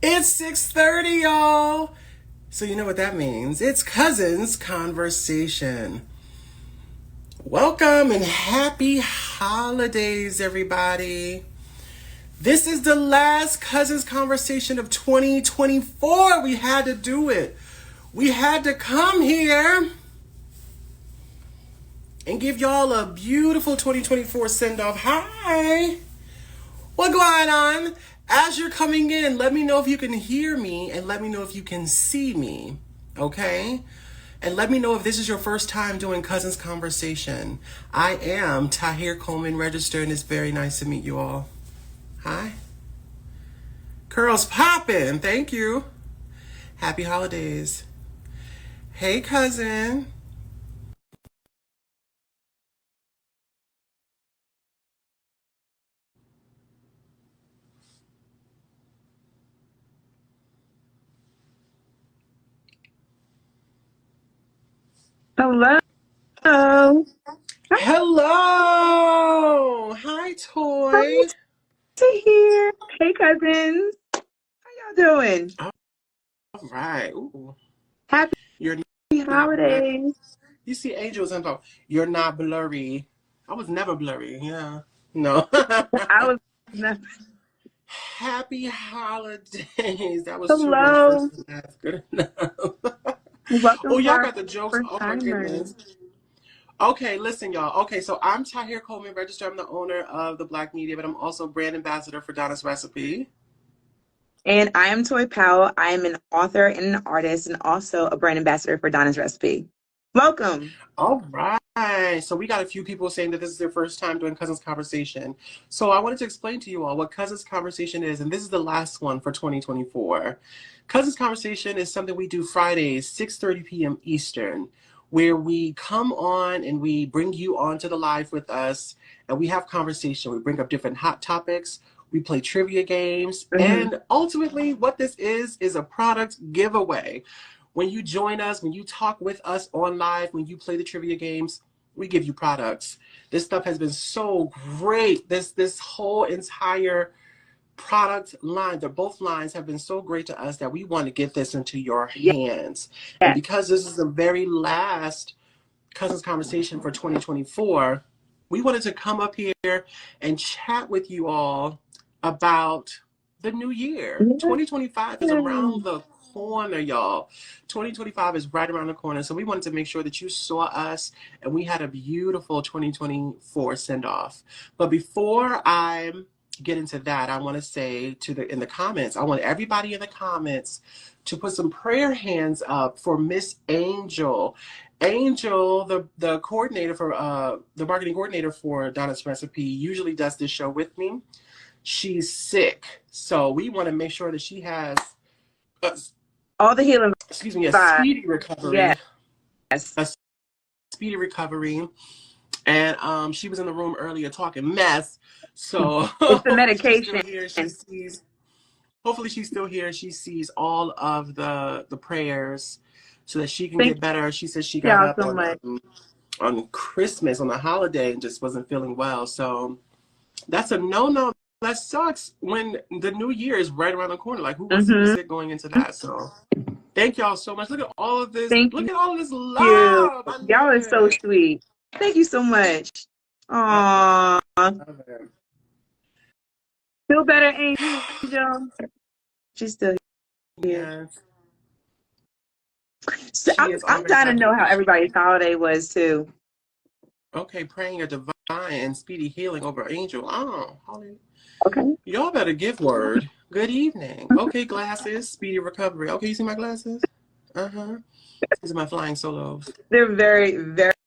It's 6:30, y'all. So you know what that means. It's Cousins Conversation. Welcome and happy holidays, everybody. This is the last Cousins Conversation of 2024. We had to do it. We had to come here and give y'all a beautiful 2024 send-off. Hi. What's going on? As you're coming in, let me know if you can hear me and let me know if you can see me, okay? And let me know if this is your first time doing Cousins Conversation. I am Tahir Coleman, registered, and it's very nice to meet you all. Hi. Curls poppin', thank you. Happy holidays. Hey, cousin. Hello. Hi, Hello. Hi, Toy. to here. Hey, cousins. How y'all doing? All right. Ooh. Happy You're not blurry. holidays. You see angels and talk. You're not blurry. I was never blurry. Yeah. No. I was not. Happy holidays. That was too much Hello. first. That's good enough. Oh, Welcome to y'all our got the jokes. first Oh my timers. goodness. Okay, listen, y'all. Okay, so I'm Tahir Coleman, registered. I'm the owner of the Black Media, but I'm also brand ambassador for Donna's Recipe. And I am Toy Powell. I am an author and an artist and also a brand ambassador for Donna's Recipe. Welcome. All right. So we got a few people saying that this is their first time doing Cousins Conversation. So I wanted to explain to you all what Cousins Conversation is, and this is the last one for 2024. Cousins Conversation is something we do Fridays, 6:30 p.m. Eastern, where we come on and we bring you onto the live with us, and we have conversation. We bring up different hot topics. We play trivia games, Mhm. and ultimately, what this is a product giveaway. When you join us, when you talk with us on live, when you play the trivia games, we give you products. This stuff has been so great. This whole entire product line, both lines have been so great to us that we want to get this into your hands. And Yes. because this is the very last Cousins Conversation for 2024, we wanted to come up here and chat with you all about the new year. 2025 is around the corner, y'all. 2025 is right around the corner. So we wanted to make sure that you saw us and we had a beautiful 2024 send off. But before I get into that, I want to say in the comments, I want everybody in the comments to put some prayer hands up for Miss Angel. Angel, the coordinator for the marketing coordinator for Donna's Recipe, usually does this show with me. She's sick, so we want to make sure that she has, All the healing excuse me, a vibes. speedy recovery. Yes. A speedy recovery. And she was in the room earlier talking mess. So With the hopefully she's still medication. here. She sees. Hopefully she's still here. She sees all of the prayers so that she can Thank get better. She said she got y'all up so much. on Christmas, on the holiday, and just wasn't feeling well. So that's a no. That sucks when the new year is right around the corner. Like, who wants to be Mm-hmm. sick going into that? So thank y'all so much. Look at all of this. Thank Look at all of this you. love. I Y'all love are so it. sweet. Thank you so much. I Aww. love it. Feel better, Angel. She's still here. Yes. So She is I'm already dying to talking. know how everybody's holiday was too. Okay, praying a divine and speedy healing over Angel. Oh, hallelujah. Okay. Y'all better give word. Good evening. Okay, glasses, speedy recovery. Okay, you see my glasses? Uh-huh. These are my flying solos. They're very,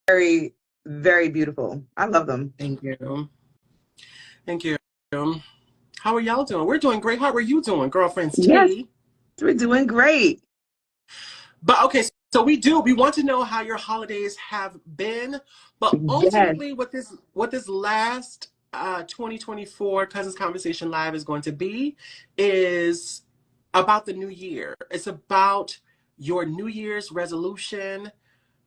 very, very beautiful. I love them. Thank you. Thank you. How are y'all doing? We're doing great. How are you doing, girlfriends Yes, T? we're doing great. But okay, so we want to know how your holidays have been, but Yes. ultimately what this last 2024 Cousins Conversation Live is going to be is about the new year. It's about your New Year's resolution,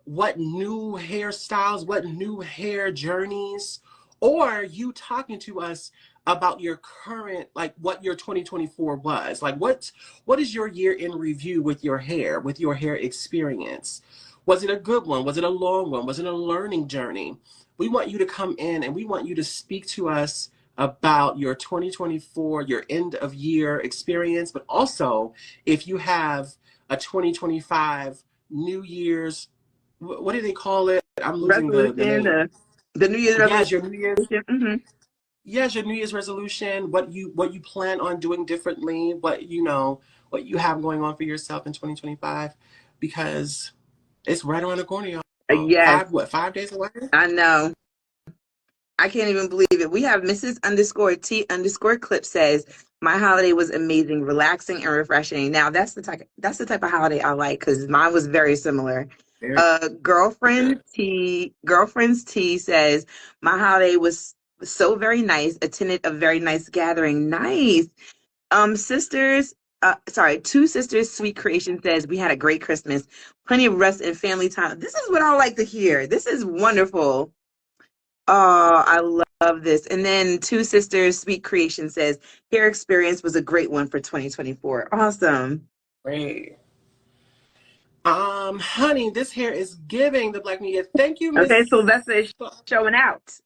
what new hairstyles, what new hair journeys, or you talking to us about your current, like what your 2024 was. Like what is your year in review with your hair experience? Was it a good one? Was it a long one? Was it a learning journey? We want you to come in and we want you to speak to us about your 2024, your end of year experience, but also if you have a 2025 New Year's, what do they call it? I'm losing the Resolution, name. the New Year's Yes, resolution. your New Year's. Mm-hmm. Yes, your New Year's resolution. What you plan on doing differently. What you have going on for yourself in 2025, because it's right around the corner, y'all. Yes, 5 days away. I know. I can't even believe it. We have Mrs_T_clip says, my holiday was amazing, relaxing and refreshing. Now that's the type of holiday I like, because mine was very similar. Very good. Girlfriends T says, my holiday was so very nice, attended a very nice gathering. Nice. Two sisters sweet creation says, we had a great Christmas, plenty of rest and family time. This is what I like to hear. This is wonderful. Oh, I love this. And then Two Sisters Sweet Creation says, hair experience was a great one for 2024. Awesome. Great. Honey, this hair is giving the Black Media. Thank you, Okay, Miss. Sylvester is showing out.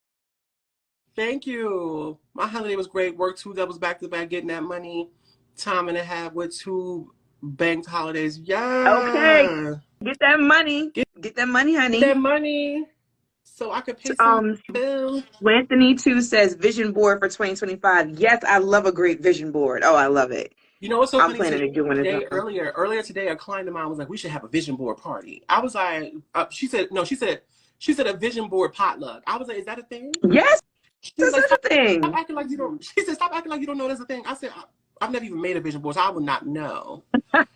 Thank you. My holiday was great. Worked 2 doubles back to back, getting that money. Time and a half with 2 banked holidays. Okay, Yeah. get that money. Get that money, honey. Get that money so I could pay some bills. Anthony too says vision board for 2025. Yes, I love a great vision board. Oh, I love it. You know what's so I'm funny? planning to do one as well. Earlier today, a client of mine was like, "We should have a vision board party." I was like, "She said no." She said a vision board potluck. I was like, "Is that a thing?" Yes, She was this like, is a thing. "Stop acting like you don't." She said, "Stop acting like you don't know there's a thing." I said, "I've never even made a vision board, so I would not know." But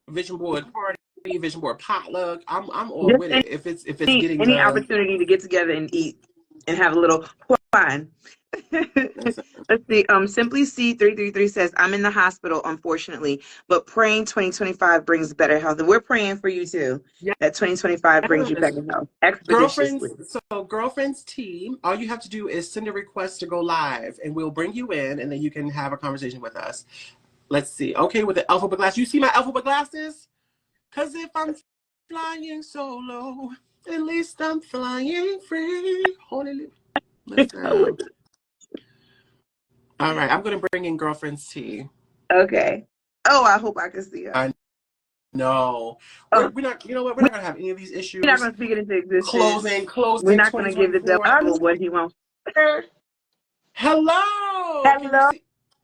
vision board party, vision board potluck, I'm all Just with it. If it's getting any opportunity to get together and eat and have a little wine. Let's see. Simply C333 says, I'm in the hospital, unfortunately, but praying 2025 brings better health. And we're praying for you too. Yeah. That 2025 brings you better health expeditiously. Girlfriends team, all you have to do is send a request to go live and we'll bring you in and then you can have a conversation with us. Let's see. Okay, with the alphabet glass. You see my alphabet glasses? Because if I'm flying solo, at least I'm flying free. Holy listen. All right, I'm going to bring in Girlfriends T. Okay. Oh, I hope I can see her. No. We're not, you know what? We're not going to have any of these issues. We're not going to speak it into existence. Closing. We're not going to give the devil what he wants. Hello.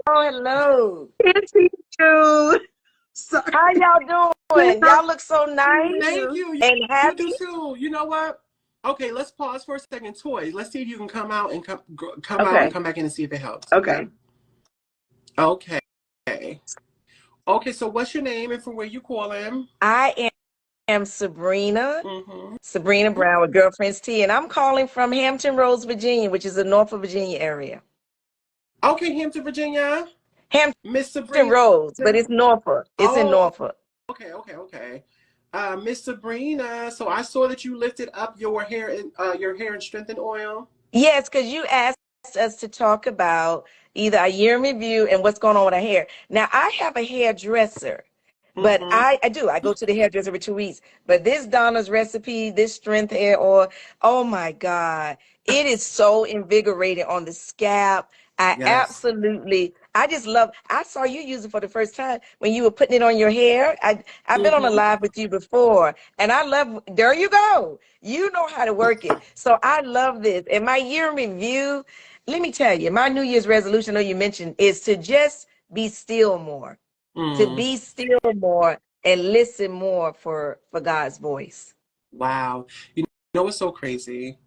Hello. Can't see you. Sorry. How y'all doing? Y'all look so nice. Thank you. And happy. You do too. You know what? Okay, let's pause for a second. Toy, let's see if you can come out and come out and come back in and see if it helps. Okay. Okay, so what's your name and from where you calling? I am Sabrina. Sabrina Brown with Girlfriends T, and I'm calling from Hampton Roads, Virginia, which is the Norfolk, Virginia area. Okay, Hampton, Virginia. Miss Sabrina Roads, but it's Norfolk. It's in Norfolk. Okay. Miss Sabrina, so I saw that you lifted up your hair and strengthened oil. Yes, because you asked us to talk about either a year in review and what's going on with our hair. Now, I have a hairdresser, but I do. I go to the hairdresser every 2 weeks. But this Donna's recipe, this strength hair oil, oh my God, it is so invigorating on the scalp. I just love, I saw you use it for the first time when you were putting it on your hair. I've been on a live with you before, and I love, there you go. You know how to work it. So I love this. And my year in review, let me tell you, my New Year's resolution, I know you mentioned, is to just be still more, to be still more and listen more for God's voice. Wow. You know what's so crazy?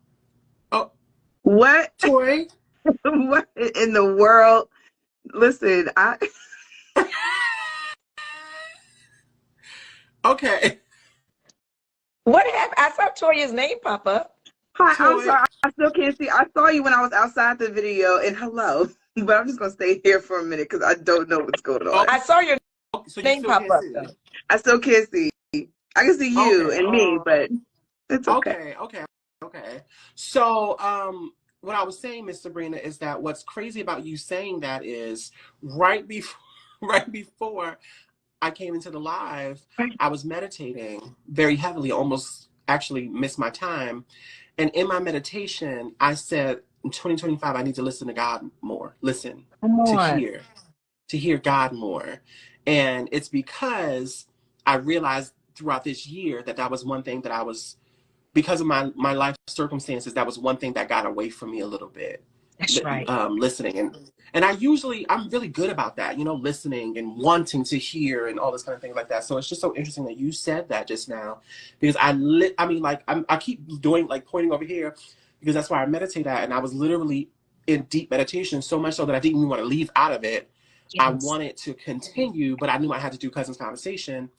Oh. What? Toy? What in the world? Listen, Okay. What happened? I saw Toya's name pop up. Hi, I'm sorry. I still can't see. I saw you when I was outside the video, and hello. But I'm just going to stay here for a minute because I don't know what's going on. I saw your name pop up, though. I still can't see. I can see you and me, but it's okay. Okay. So, what I was saying, Miss Sabrina, is that what's crazy about you saying that is right before right before I came into the live, I was meditating very heavily, almost actually missed my time. And in my meditation, I said, in 2025, I need to listen to God more. Listen, Come to on. hear, to hear God more. And it's because I realized throughout this year that that was one thing that I was, because of my life circumstances, that was one thing that got away from me a little bit. That's right. Listening, and I'm really good about that, you know, listening and wanting to hear and all this kind of thing like that. So it's just so interesting that you said that just now, because I keep doing, like, pointing over here, because that's why I meditate at, and I was literally in deep meditation, so much so that I didn't even want to leave out of it. I Yes. wanted to continue, but I knew I had to do Cousins Conversation.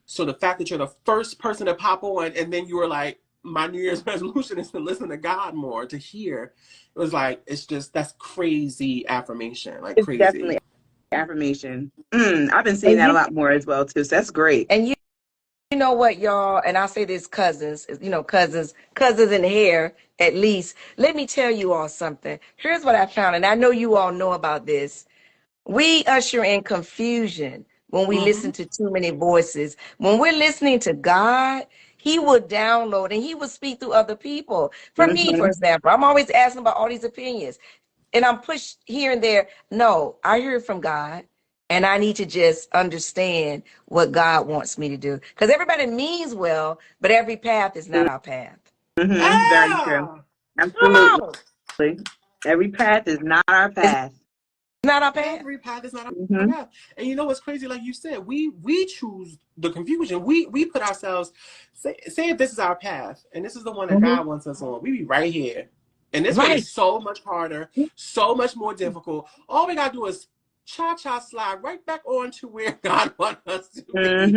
So the fact that you're the first person to pop on, and then you were like, my New Year's resolution is to listen to God more, to hear. It was like, it's just, that's crazy affirmation, like It's crazy. definitely affirmation. I've been seeing that a lot more as well too. So that's great. And you know what, y'all, and I say this, cousins, you know, cousins in hair, at least. Let me tell you all something. Here's what I found, and I know you all know about this. We usher in confusion when we listen to too many voices. When we're listening to God, he will download and he will speak through other people. For me, for example, I'm always asking about all these opinions, and I'm pushed here and there. No, I hear from God, and I need to just understand what God wants me to do. Because everybody means well, but every path is not our path. Very true. Ah, Come Absolutely. on. Every path is not our It's path. not our path. every path is not a path. And you know what's crazy? Like you said, we choose the confusion. We put ourselves, say if this is our path, and this is the one that God wants us on, we be right here. And this one Right. is so much harder, so much more difficult. All we gotta do is cha-cha slide right back on to where God wants us to be. In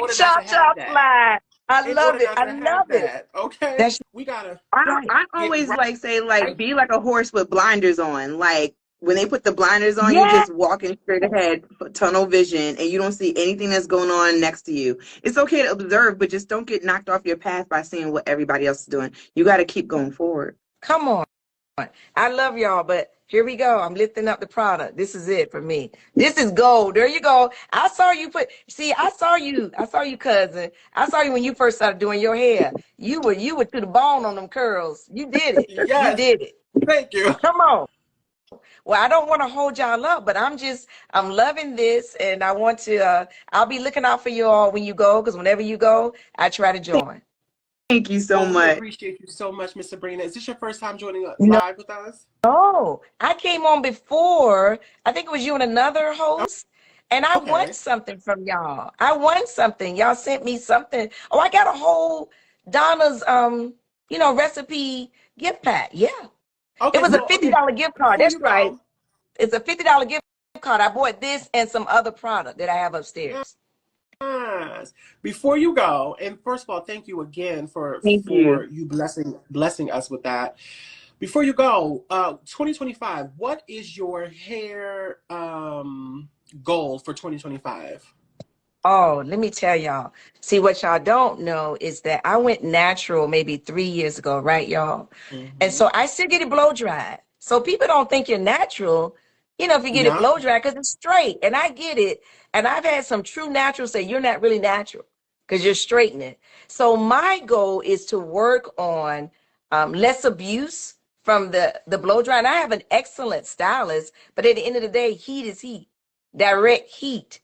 order not to have that. Slide. I In love order it. not I to have love it. that. Okay? That's We gotta right. I get always right. say, like, be like a horse with blinders on. Like, when they put the blinders on, you're Yeah. just walking straight ahead, tunnel vision, and you don't see anything that's going on next to you. It's okay to observe, but just don't get knocked off your path by seeing what everybody else is doing. You got to keep going forward. Come on. I love y'all, but here we go. I'm lifting up the product. This is it for me. This is gold. There you go. I saw you, cousin. I saw you when you first started doing your hair. You were to the bone on them curls. You did it. You Yes. did it. Thank you. Come on. Well, I don't want to hold y'all up, but I'm loving this, and I want to, I'll be looking out for you all when you go, because whenever you go, I try to join. Thank you so We much. appreciate you so much, Miss Sabrina. Is this your first time joining No, live with us? I came on before. I think it was you and another host, and I won Okay. something from y'all. I won something. Y'all sent me something. Oh, I got a whole Donna's, recipe gift pack. Yeah. Okay. It was a $50 gift card. Before That's you right. go, It's a $50 gift card. I bought this and some other product that I have upstairs. yes. Before you go, and first of all, thank you again for Thank you. you blessing us with that. Before you go, 2025, what is your hair goal for 2025? Oh, let me tell y'all. See, what y'all don't know is that I went natural maybe 3 years ago, right, y'all? And so I still get it blow dried. So people don't think you're natural, if you get it Yeah. blow dried, because it's straight. And I get it. And I've had some true naturals say you're not really natural because you're straightening it. So my goal is to work on less abuse from the blow dry. And I have an excellent stylist, but at the end of the day, heat is heat, direct heat.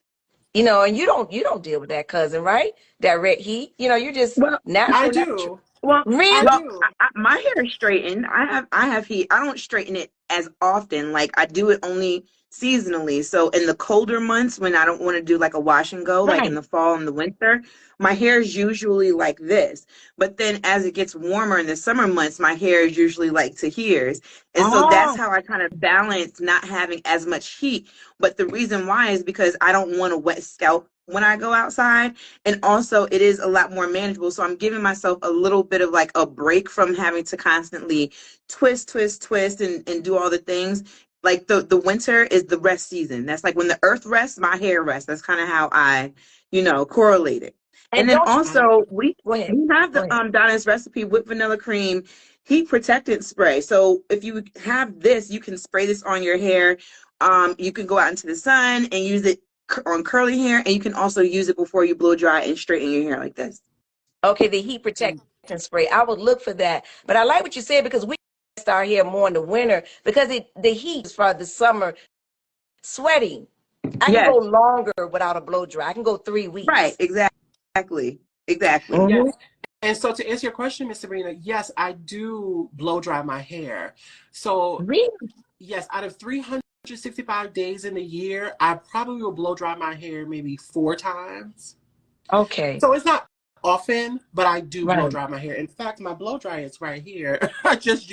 And you don't deal with that, cousin, right? Direct heat. You're just Well, I natural. do. Well, I Really? do. my hair is straightened. I have heat. I don't straighten it as often. Like, I do it only seasonally. So in the colder months, when I don't want to do like a wash and go, like in Right. the fall and the winter, my hair is usually like this. But then as it gets warmer in the summer months, my hair is usually like to here's. And so that's Oh, how I kind of balance not having as much heat. But the reason why is because I don't want a wet scalp when I go outside. And also it is a lot more manageable. So I'm giving myself a little bit of like a break from having to constantly twist, and do all the things. Like the winter is the rest season. That's like when the earth rests, my hair rests. That's kind of how I, correlate it. And and then don't you I love also it. we go ahead. we have Go the ahead. Donna's recipe with vanilla cream heat protectant spray. So if you have this, you can spray this on your hair. You can go out into the sun and use it on curly hair, and you can also use it before you blow dry and straighten your hair like this. Okay, the heat protectant spray. I would look for that. But I like what you said, because we our hair more in the winter, because the heat is for the summer. Sweating. I can go longer without a blow dry. I can go 3 weeks. Right, exactly. Yes. And so to answer your question, Miss Sabrina, yes, I do blow dry my hair. So Really? yes, out of 365 days in the year, I probably will blow dry my hair maybe 4 times. Okay. So it's not often, but I do blow Right. dry my hair. In fact, my blow dryer is right here. I just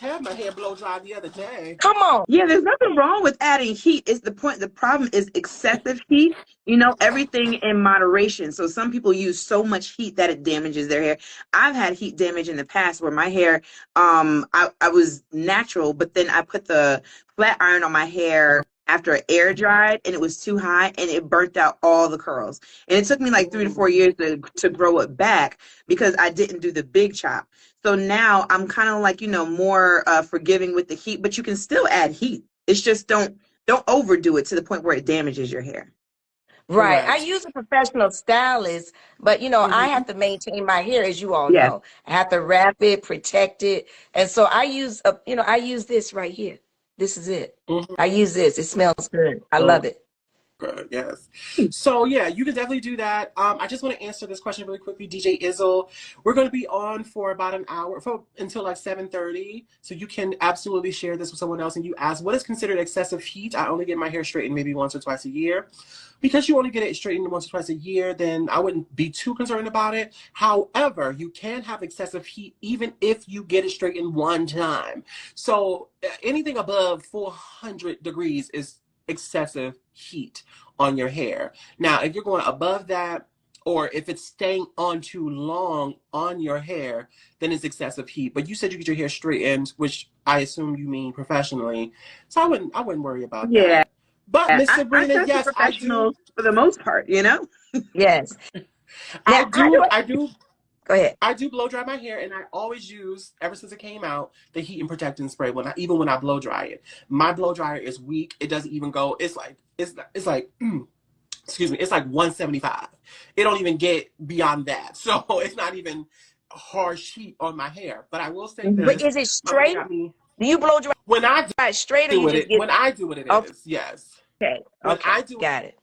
had my hair blow dry the other day. Come on. Yeah, there's nothing wrong with adding heat. It's the point. The problem is excessive heat. You know, everything in moderation. So some people use so much heat that it damages their hair. I've had heat damage in the past where my hair, I was natural, but then I put the flat iron on my hair after it air dried, and it was too high, and it burnt out all the curls. And it took me like 3 to 4 years to grow it back because I didn't do the big chop. So now I'm kind of like, you know, more forgiving with the heat, but you can still add heat. It's just don't overdo it to the point where it damages your hair. Right. Correct. I use a professional stylist, but you know, I have to maintain my hair, as you all know. I have to wrap it, protect it. And so I use I use this right here. This is it. I use this. It smells good. I love it. Good, yes. So yeah, you can definitely do that. I just want to answer this question really quickly, DJ Izzle. We're going to be on for about an hour, until like 7:30. So you can absolutely share this with someone else. And you ask, what is considered excessive heat? I only get my hair straightened maybe once or twice a year. Because you only get it straightened once or twice a year, then I wouldn't be too concerned about it. However, you can have excessive heat even if you get it straightened one time. So anything above 400 degrees is excessive heat on your hair. Now, if you're going above that, or if it's staying on too long on your hair, then it's excessive heat. But you said you get your hair straightened, which I assume you mean professionally. So I wouldn't worry about that. But Miss Sabrina, yes, I do. For the most part, you know? Yes. I Now, do. Go ahead. I do blow dry my hair, and I always use, ever since it came out, the heat and protectant spray. Even when I blow dry it, my blow dryer is weak. It doesn't even go. It's like excuse me. It's like 175. It don't even get beyond that. So it's not even harsh heat on my hair. But I will say this. But is it straight? Do you blow dry when I it straight, or you just when I do it, it is. Yes. Okay. When I do Got it.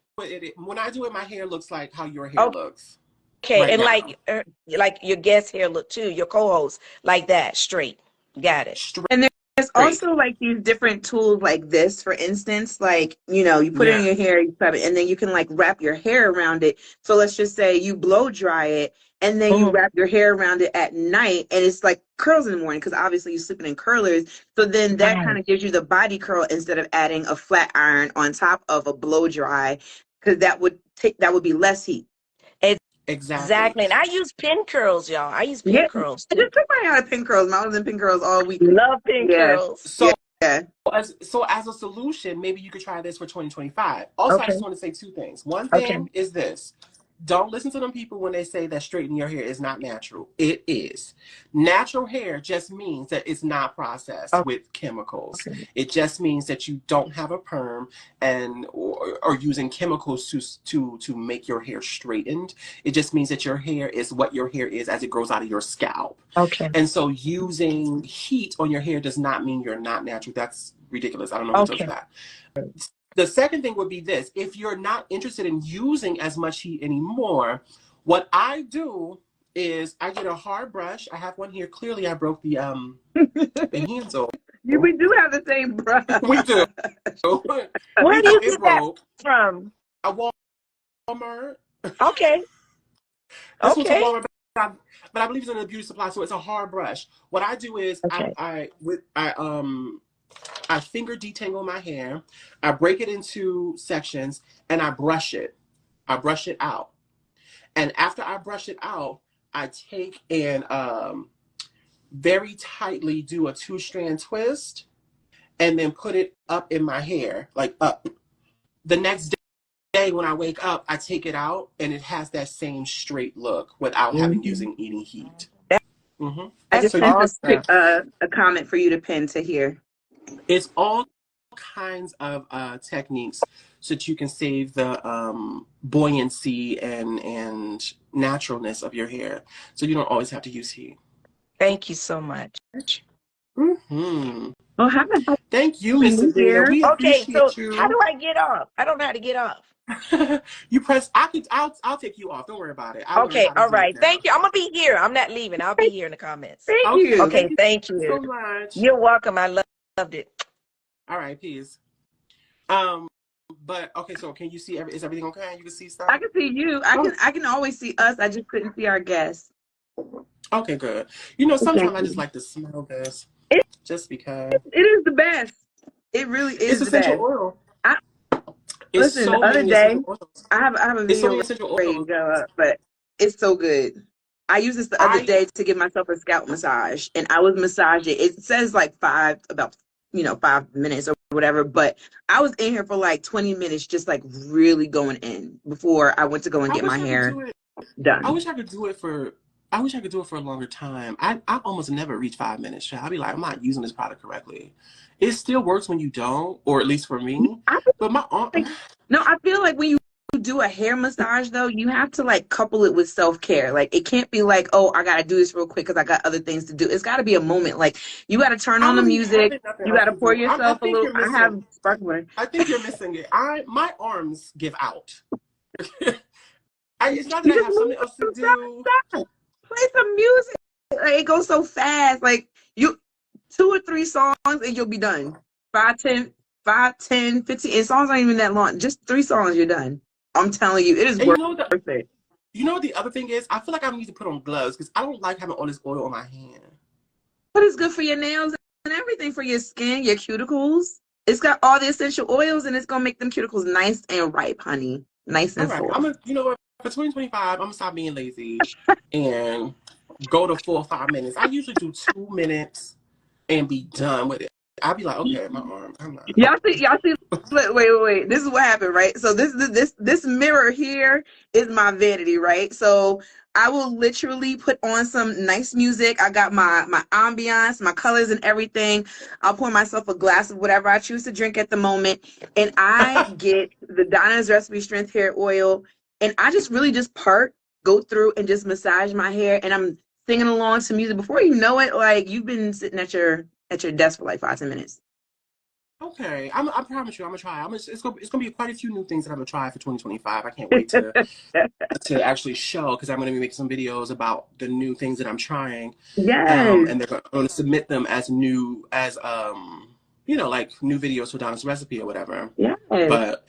When I do it, my hair looks like how your hair looks. Okay, right and now. like your guest hair look too, your co-host, like that, straight. Got it. Straight. And there's also like these different tools like this, for instance, like, you know, you put it in your hair, you put it, and then you can like wrap your hair around it. So let's just say you blow dry it, and then you wrap your hair around it at night, and it's like curls in the morning, because obviously you're sleeping in curlers. So then that kind of gives you the body curl instead of adding a flat iron on top of a blow dry, because that would be less heat. Exactly. And I use pin curls, y'all. I use pin curls I too. just took mine out of pin curls. I was in pin curls all week. Love pin curls. So as a solution, maybe you could try this for 2025. Also, I just want to say 2 things. One thing is this. Don't listen to them people when they say that straightening your hair is not natural. It is. Natural hair just means that it's not processed with chemicals. It just means that you don't have a perm or using chemicals to make your hair straightened. It just means that your hair is what your hair is as it grows out of your scalp. And so using heat on your hair does not mean you're not natural. That's ridiculous. I don't know who does that. The second thing would be this. If you're not interested in using as much heat anymore, what I do is I get a hard brush. I have one here. Clearly, I broke the handle. We do have the same brush. We do. Where do you get that from? A Walmart. Okay. This one's a Walmart, but I believe it's in a beauty supply, so it's a hard brush. What I do is I finger detangle my hair, I break it into sections, and I brush it. I brush it out. And after I brush it out, I take and very tightly do a 2-strand twist and then put it up in my hair, like up. The next day when I wake up, I take it out and it has that same straight look without having using any heat. Hmm. I That's just So you sent awesome. a comment for you to pin to here. it's all kinds of techniques so that you can save the buoyancy and naturalness of your hair, so you don't always have to use heat. Thank you so much. Hmm. Oh, happy Thank you, Miss New Sabrina. Year. We Okay, so appreciate how you. do I get off? I don't know how to get off. You press. I could. I'll take you off. Don't worry about it. I learned Okay, how to all do it right. now. Thank you. I'm gonna be here. I'm not leaving. I'll be here in the comments. Thank Okay. you. Thank Okay, you thank you. so much. You're welcome. I loved it. All right. Peace. Um. But okay. So can you see? Is everything okay? You can see I stuff. can see you. Oh. I can always see us. I just couldn't see our guests. Okay. Good. You know, Thank sometimes I just you. like to smell this, It, just because it is the best. It really it's is the essential best. oil. I It's listen, the so other many day, essential oils. I have a It's so video many essential ready to oils. go up, but it's so good. I used this the other I day to give myself a scalp massage, and I was massaging. It says like about 5 minutes or whatever, but I was in here for like 20 minutes, just like really going in before I went to go and I get my wish I could hair do it. I done. wish I could do it for. I wish I could do it for a longer time. I almost never reach 5 minutes. I'll be like, I'm not using this product correctly. It still works when you don't, or at least for me. I But my arm, like, no, I feel like when you do a hair massage though, you have to like couple it with self-care. Like it can't be like, oh, I gotta do this real quick because I got other things to do. It's gotta be a moment. Like you gotta turn I on the don't be music, having nothing you else gotta to pour do. I yourself a think little. you're I have missing. sparkling water. I think you're missing it. My arms give out. It's not that You I just have move something else to from side do. to side. Play some music. Like, it goes so fast. Like you 2 or 3 songs and you'll be done. 5, 10, 15. And songs aren't even that long. Just 3 songs, you're done. I'm telling you, it is And worth it. you know what the other thing is? I feel like I need to put on gloves because I don't like having all this oil on my hand. But it's good for your nails and everything, for your skin, your cuticles. It's got all the essential oils and it's gonna make them cuticles nice and ripe, honey. Nice All and right, full. you know what? For 2025, I'm gonna stop being lazy and go to 4 or 5 minutes. I usually do 2 minutes and be done with it. I'll be like, okay, my arm. I'm not. Y'all see, wait. This is what happened, right? So this mirror here is my vanity, right? So I will literally put on some nice music. I got my ambiance, my colors and everything. I'll pour myself a glass of whatever I choose to drink at the moment. And I get the Donna's Recipe Strength Hair Oil. And I just really just go through and just massage my hair. And I'm singing along to music. Before you know it, like you've been sitting at your desk for like 5, 10 minutes. Okay, I promise you, I'm gonna try. It's gonna be quite a few new things that I'm gonna try for 2025. I can't wait to actually show because I'm gonna be making some videos about the new things that I'm trying. Yes. And they're going to submit them as new as like new videos for Donna's recipe or whatever. Yes. But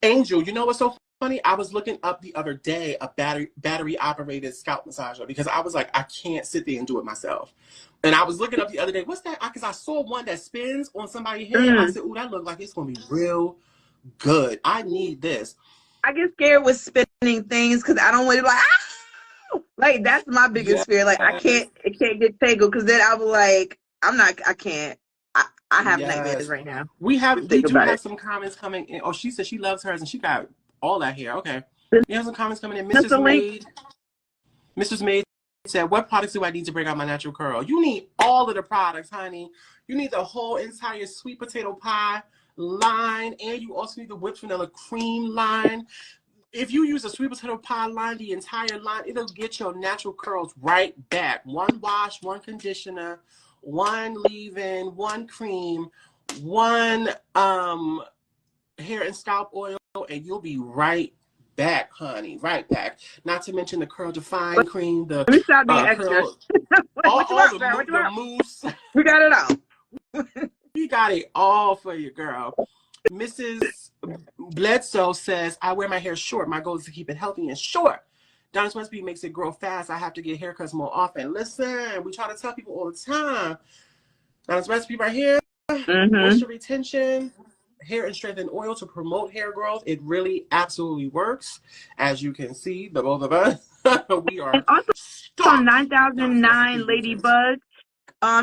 Angel, you know what's so funny? I was looking up the other day a battery operated scalp massager because I was like, I can't sit there and do it myself. And I was looking up the other day, what's that? Because I saw one that spins on somebody's head. I said, "Ooh, that looks like it's gonna be real good. I need this." I get scared with spinning things because I don't want to be like, ah! Like that's my biggest Yes. fear. Like it can't get tangled because then I'll be like, I can't. I have nightmares Yes. right now. We Think do about have it. some comments coming in. Oh, she said she loves hers and she got all that hair. Okay. We have some comments coming in. Just a link. Mrs. Maid said, what products do I need to bring out my natural curl? You need all of the products, honey. You need the whole entire sweet potato pie line, and you also need the whipped vanilla cream line. If you use a sweet potato pie line, the entire line, it'll get your natural curls right back. One wash, one conditioner, one leave-in, one cream, one hair and scalp oil, and you'll be right back, honey. Right back. Not to mention the curl define cream, the Let me stop being extra. curl, What you all want, man? What you the want? mousse. We got it all. We got it all for you, girl. Mrs. Bledsoe says, I wear my hair short. My goal is to keep it healthy and short. Donna's Recipe makes it grow fast. I have to get haircuts more often. Listen, we try to tell people all the time. Donna's Recipe right here. Moisture retention, hair and strengthened oil to promote hair growth. It really absolutely works. As you can see, the both of us, we And are also on stocked Donna's Recipe 9009 users. Ladybug.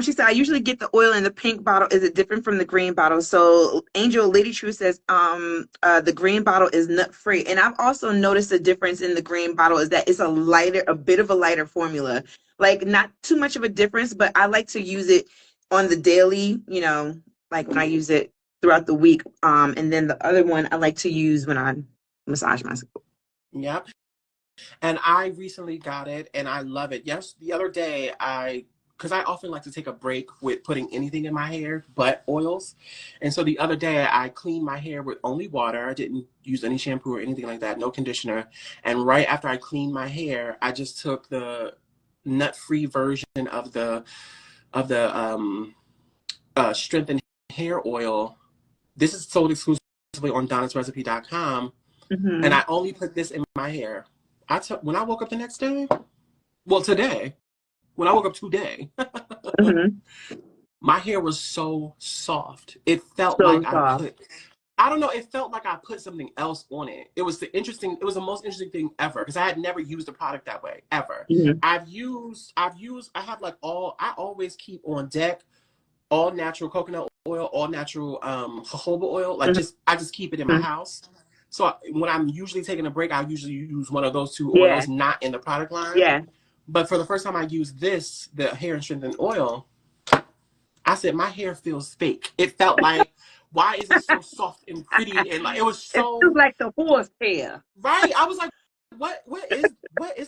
She said, I usually get the oil in the pink bottle. Is it different from the green bottle? So Angel Lady True says, the green bottle is nut free. And I've also noticed a difference in the green bottle is that it's a bit of a lighter formula. like not too much of a difference, but I like to use it on the daily, you know, like when I use it throughout the week. And then the other one I like to use when I massage myself. Yep. And I recently got it and I love it. Yes, the other day because I often like to take a break with putting anything in my hair but oils. And so the other day I cleaned my hair with only water. I didn't use any shampoo or anything like that, no conditioner. And right after I cleaned my hair, I just took the nut-free version of the strengthened hair oil. This is sold exclusively on Donna'sRecipe.com. Mm-hmm. And I only put this in my hair. When I woke up the next day, well, today, when I woke up today, Mm-hmm. my hair was so soft. It felt So like soft. I don't know, it felt like I put something else on it. It was the most interesting thing ever because I had never used a product that way, ever. Mm-hmm. I have like I always keep on deck all natural coconut oil, all natural jojoba oil. Like I just keep it in my house. So when I'm usually taking a break, I usually use one of those two Yeah. oils, not in the product line. Yeah. But for the first time I used the hair and strengthening oil, I said, my hair feels fake. It felt like, why is it so soft and pretty? And like, it was so. It feels like the horse hair. Right. I was like, what is,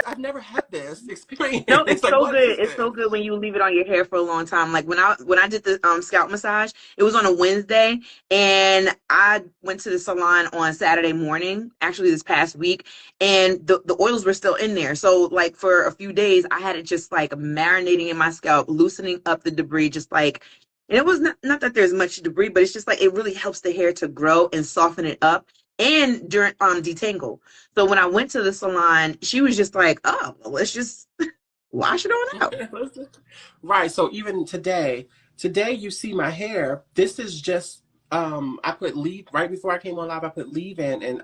I've never had this experience. No, it's like, so what good. is It's this? so good when you leave it on your hair for a long time. Like when I did the scalp massage, it was on a Wednesday, and I went to the salon on Saturday morning, actually this past week, and the oils were still in there. So like for a few days, I had it just like marinating in my scalp, loosening up the debris, just like. And it was not that there's much debris, but it's just like it really helps the hair to grow and soften it up and during detangle. So when I went to the salon, she was just like, "Oh, well, let's just wash it on out." Right. So even today you see my hair. This is just I put leave right before I came on live. I put leave-in and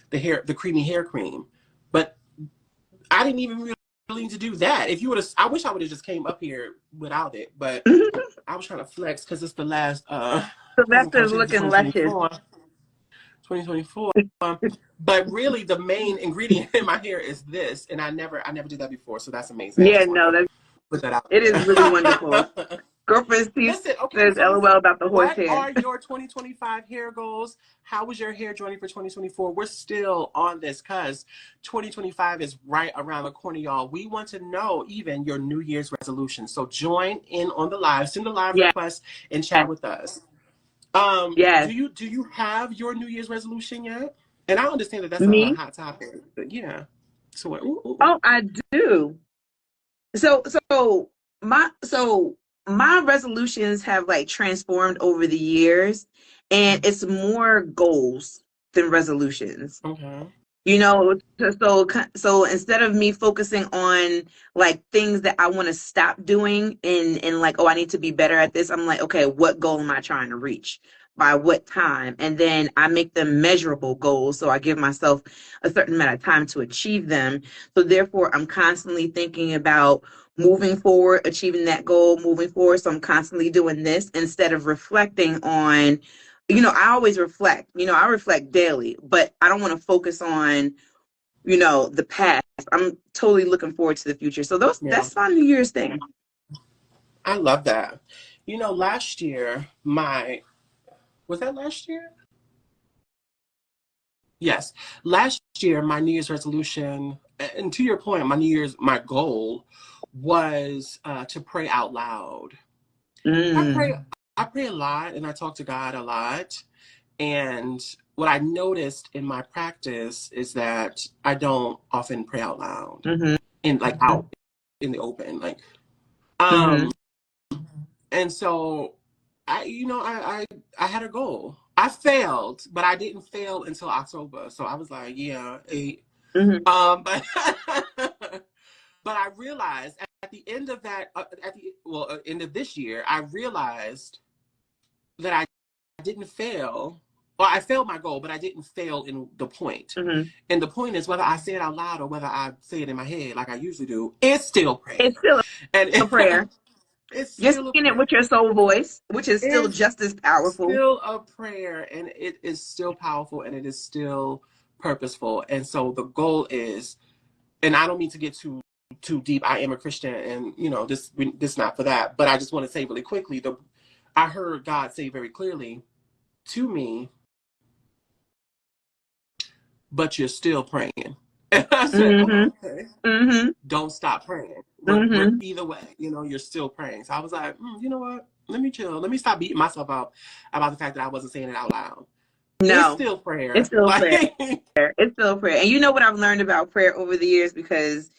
the creamy hair cream, but I didn't even really need to do that. If you would have, I wish I would have just came up here without it, but I was trying to flex because it's the last Sylvester's looking luscious. 2024. But really the main ingredient in my hair is this, and I never did that before, so that's amazing. Yeah, no, that's put that out. it is really wonderful. Girlfriend Steve Listen, okay, says so LOL about the horse hair. What are your 2025 hair goals? How was your hair journey for 2024? We're still on this because 2025 is right around the corner, y'all. We want to know even your New Year's resolution. So join in on the live, send a live request, and chat with us. Yes. Do you have your New Year's resolution yet? And I understand that that's Me? a hot topic, but yeah. So Oh, I do. So my resolutions have like transformed over the years, and it's more goals than resolutions. Okay. You know, so instead of me focusing on like things that I want to stop doing and like, oh, I need to be better at this, I'm like, okay, what goal am I trying to reach? By what time? And then I make them measurable goals. So I give myself a certain amount of time to achieve them. So therefore, I'm constantly thinking about moving forward, achieving that goal, moving forward. So I'm constantly doing this instead of reflecting on, I always reflect, I reflect daily, but I don't want to focus on, the past. I'm totally looking forward to the future. So that's my New Year's thing. I love that. Last year, was that last year? Yes. Last year, my New Year's resolution, and to your point, my goal was to pray out loud. I pray a lot and I talk to God a lot. And what I noticed in my practice is that I don't often pray out loud and like out in the open, like, and so I had a goal. I failed, but I didn't fail until October. So I was like, yeah, 8. But I realized at the end of that, end of this year, I realized that I didn't fail. Well, I failed my goal, but I didn't fail in the point. And the point is, whether I say it out loud or whether I say it in my head like I usually do, it's still prayer. It's still a prayer. You're speaking it with your soul voice, which is still just as powerful. It's still a prayer, and it is still powerful, and it is still purposeful. And so the goal is, and I don't mean to get too too deep. I am a Christian, and this not for that. But I just want to say really quickly, I heard God say very clearly to me, but you're still praying. And I said, Mm-hmm. oh, okay. Mm-hmm. Don't stop praying. Mm-hmm. Either way, you're still praying. So I was like, you know what? Let me chill. Let me stop beating myself up about the fact that I wasn't saying it out loud. It's No, still it's prayer. still prayer. Like, It's still prayer. And you know what I've learned about prayer over the years, because,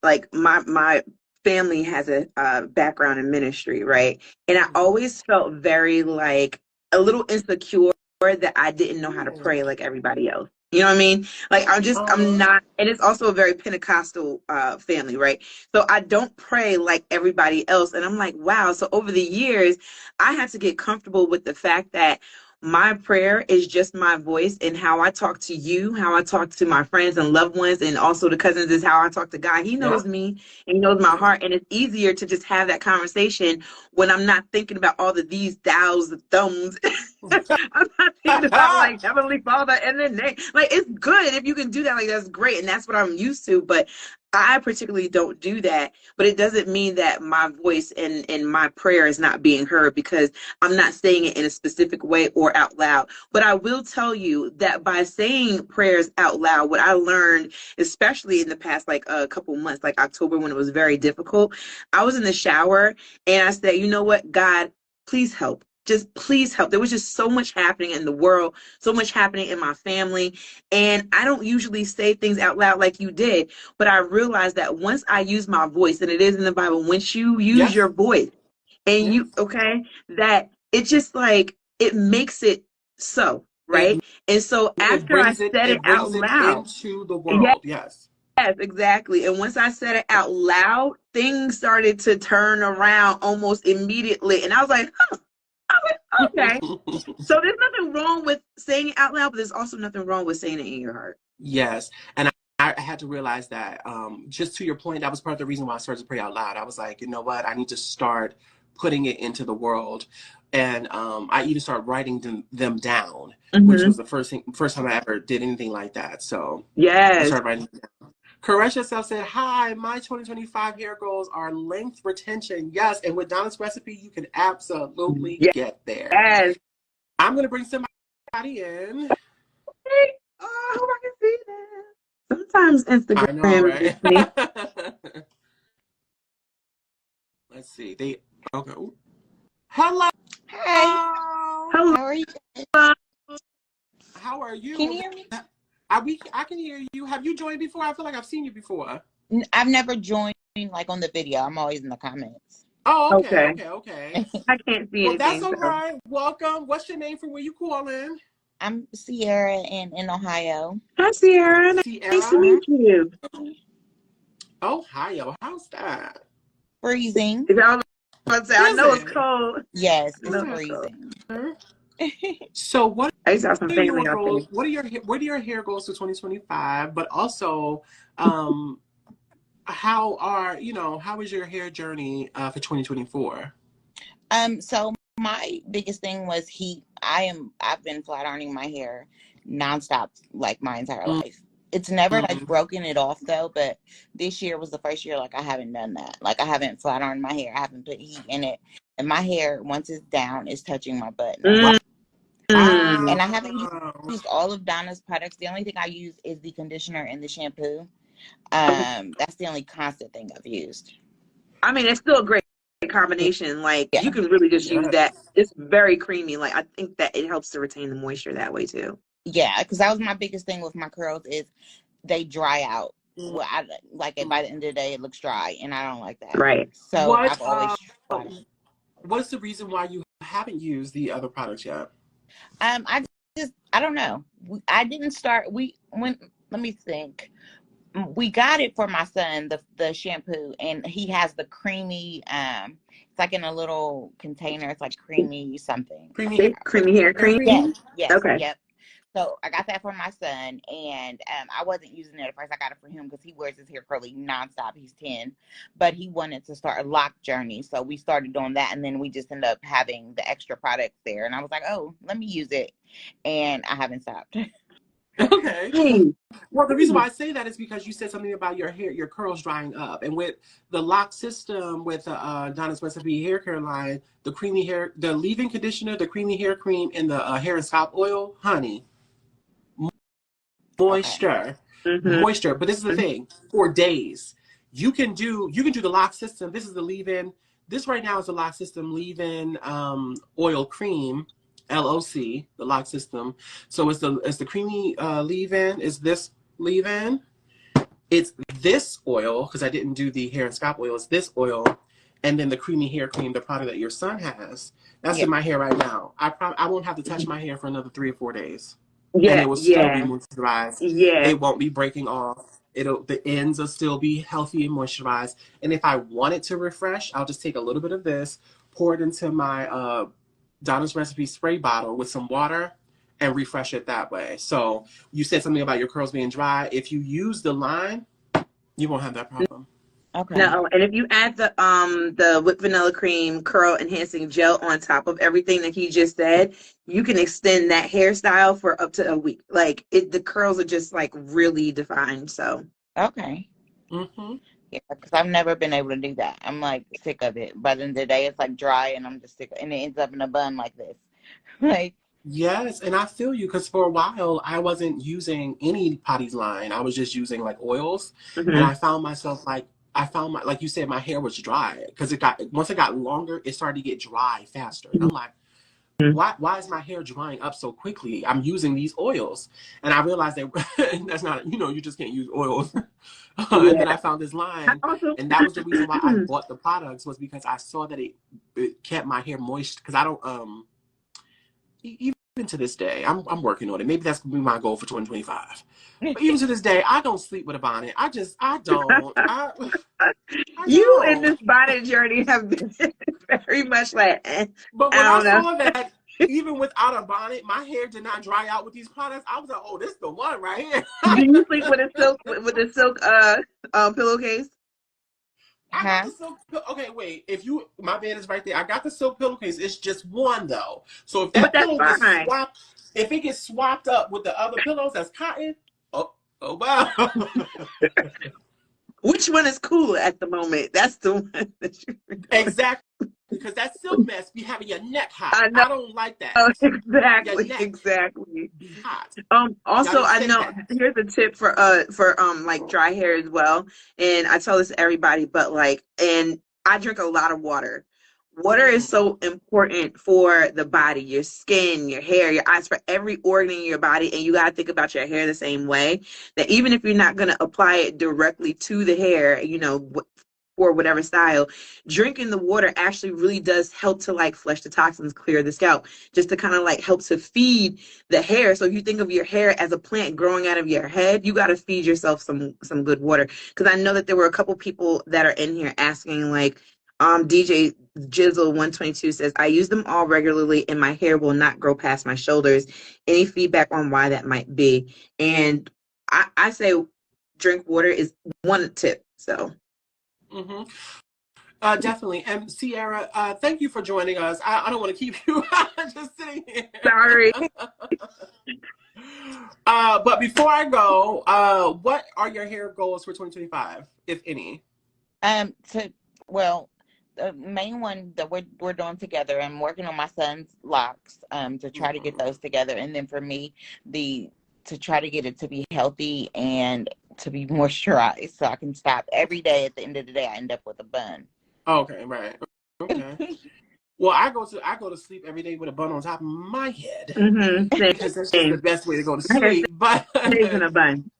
like my family has a background in ministry, right? And I always felt very like a little insecure that I didn't know how to pray like everybody else. You know what I mean? Like I'm not, and it's also a very Pentecostal family, right? So I don't pray like everybody else. And I'm like, wow. So over the years, I had to get comfortable with the fact that my prayer is just my voice, and how I talk to you, how I talk to my friends and loved ones, and also the cousins, is how I talk to God. He knows me and he knows my heart. And it's easier to just have that conversation when I'm not thinking about all of these thous, the thumbs. I'm not thinking about like Heavenly Father and then name. Like, it's good if you can do that. Like, that's great. And that's what I'm used to. But I particularly don't do that. But it doesn't mean that my voice and my prayer is not being heard, because I'm not saying it in a specific way or out loud. But I will tell you that by saying prayers out loud, what I learned, especially in the past like a couple months, like October, when it was very difficult, I was in the shower and I said, you know what, God, please help. Just please help. There was just so much happening in the world, so much happening in my family. And I don't usually say things out loud like you did, but I realized that once I use my voice, and it is in the Bible, once you use your voice and that it just like, it makes it so, right? And so after I said it out brings it loud, into the world. Yes. yes, exactly. And once I said it out loud, things started to turn around almost immediately. And I was like, huh. Okay. So there's nothing wrong with saying it out loud, but there's also nothing wrong with saying it in your heart. Yes. And I had to realize that, just to your point, that was part of the reason why I started to pray out loud. I was like, you know what? I need to start putting it into the world. And I even started writing them down, which was the first time I ever did anything like that. So I started writing them down. Caress Yourself said, hi, my 2025 hair goals are length retention. Yes. And with Donna's recipe, you can absolutely get there. Yes. I'm going to bring somebody in. Oh, I hope I can see that. Sometimes Instagram. I know, right? Let's see. Okay. Hello. Hi. Hello. How are you? How are you? Can you hear me? I can hear you. Have you joined before? I feel like I've seen you before. I've never joined like on the video. I'm always in the comments. Oh, okay. I can't see anything. That's all right. Welcome. What's your name from where you calling? I'm Sierra in Ohio. Hi, Sierra. Nice to meet you. Ohio. How's that? Freezing. I know it's cold. Yes, it's freezing. So what I used to have some family out there. what are your hair goals for 2025? But also, how is your hair journey for 2024? So my biggest thing was heat. I've been flat ironing my hair nonstop like my entire life. It's never like broken it off though, but this year was the first year like I haven't done that. Like I haven't flat ironed my hair. I haven't put heat in it. And my hair, once it's down, is touching my butt. And I haven't used all of Donna's products. The only thing I use is the conditioner and the shampoo. That's the only constant thing I've used. I mean, it's still a great combination. Like you can really just use that. It's very creamy. Like I think that it helps to retain the moisture that way too. Yeah, because that was my biggest thing with my curls is they dry out. Well, I like it by the end of the day, it looks dry, and I don't like that. Right. So I've always tried. What's the reason why you haven't used the other products yet? I don't know. I didn't start. Let me think. We got it for my son, the shampoo, and he has the creamy. It's like in a little container. It's like creamy something. Creamy hair cream. Yes. Okay. Yep. So I got that for my son, and I wasn't using it at first. I got it for him because he wears his hair curly nonstop. He's 10, but he wanted to start a lock journey, so we started doing that, and then we just ended up having the extra products there. And I was like, oh, let me use it, and I haven't stopped. Okay. Hey, Well, the reason why I say that is because you said something about your hair, your curls drying up, and with the lock system with the Donna's Recipe hair care line, the creamy hair, the leave-in conditioner, the creamy hair cream, and the hair and scalp oil, honey, Okay. moisture, mm-hmm. moisture. But this is the thing: for days, you can do the lock system. This is the leave-in. This right now is the lock system leave-in oil cream. LOC, the lock system. So it's the creamy leave-in. Is this leave-in? It's this oil, because I didn't do the hair and scalp oil, it's this oil, and then the creamy hair cream, the product that your son has. That's Yeah. in my hair right now. I won't have to touch my hair for another 3 or 4 days. And Yeah, it will still be yeah, moisturized. yeah. It won't be breaking off. The ends will still be healthy and moisturized. And if I want it to refresh, I'll just take a little bit of this, pour it into my Donna's Recipe spray bottle with some water and refresh it that way. So you said something about your curls being dry. If you use the line, you won't have that problem. Okay. No, and if you add the whipped vanilla cream curl enhancing gel on top of everything that he just said, you can extend that hairstyle for up to a week. Like the curls are just like really defined. So Okay. Mm-hmm. Yeah, because I've never been able to do that. I'm like sick of it. By the end of the day, it's like dry, and I'm just sick, and it ends up in a bun like this. Like, Yes, and I feel you because for a while I wasn't using any Potty's line. I was just using like oils, and mhm. I found myself like you said, my hair was dry because once it got longer, it started to get dry faster, and I'm like, why is my hair drying up so quickly? I'm using these oils, and I realized that that's not you just can't use oils. And then Yeah. I found this I line, also and that was the reason why I bought the products was because I saw that it kept my hair moist because I don't even to this day, I'm working on it. Maybe that's gonna be my goal for 2025. But even to this day, I don't sleep with a bonnet. I don't. I you in don't. this body journey have been very much like, But when I I don't know. saw that even without a bonnet, my hair did not dry out with these products, I was like, oh, this is the one right here. Do you sleep with a silk with a silk pillowcase? I got huh? the silk. Okay, wait. My bed is right there. I got the silk pillowcase. It's just one though. So if But that that's pillow gets fine. swapped, if it gets swapped up with the other pillows that's cotton, oh wow. Which one is cooler at the moment? That's the one that you're going. Exactly. Because that silk mess be having your neck hot. I know I don't like that. Your exactly, neck exactly. be hot. Y'all Also need to I say know that. here's a tip for like dry hair as well. And I tell this to everybody, but like and I drink a lot of water. Water is Mm. so important for the body, your skin, your hair, your eyes, for every organ in your body. And you got to think about your hair the same way. That even if you're not going to apply it directly to the hair, for whatever style, drinking the water actually really does help to like flush the toxins, clear the scalp, just to kind of like help to feed the hair. So if you think of your hair as a plant growing out of your head, you got to feed yourself some good water. Because I know that there were a couple people that are in here asking like, DJ Jizzle 122 says, I use them all regularly and my hair will not grow past my shoulders. Any feedback on why that might be? And I say drink water is one tip. So Mm-hmm. Definitely. And Sierra, thank you for joining us. I don't want to keep you just sitting here. sorry. But before I go, what are your hair goals for 2025, if any? To well, the main one that we're doing together. I'm working on my son's locks, to try to get Mhm. those together, and then for me, the to try to get it to be healthy and to be moisturized, so I can stop every day. At the end of the day, I end up with a bun. Okay, right. Okay. Well, I go to sleep every day with a bun on top of my head Same, because that's just the same. best way to go to I got sleep. But 6 days in a bun.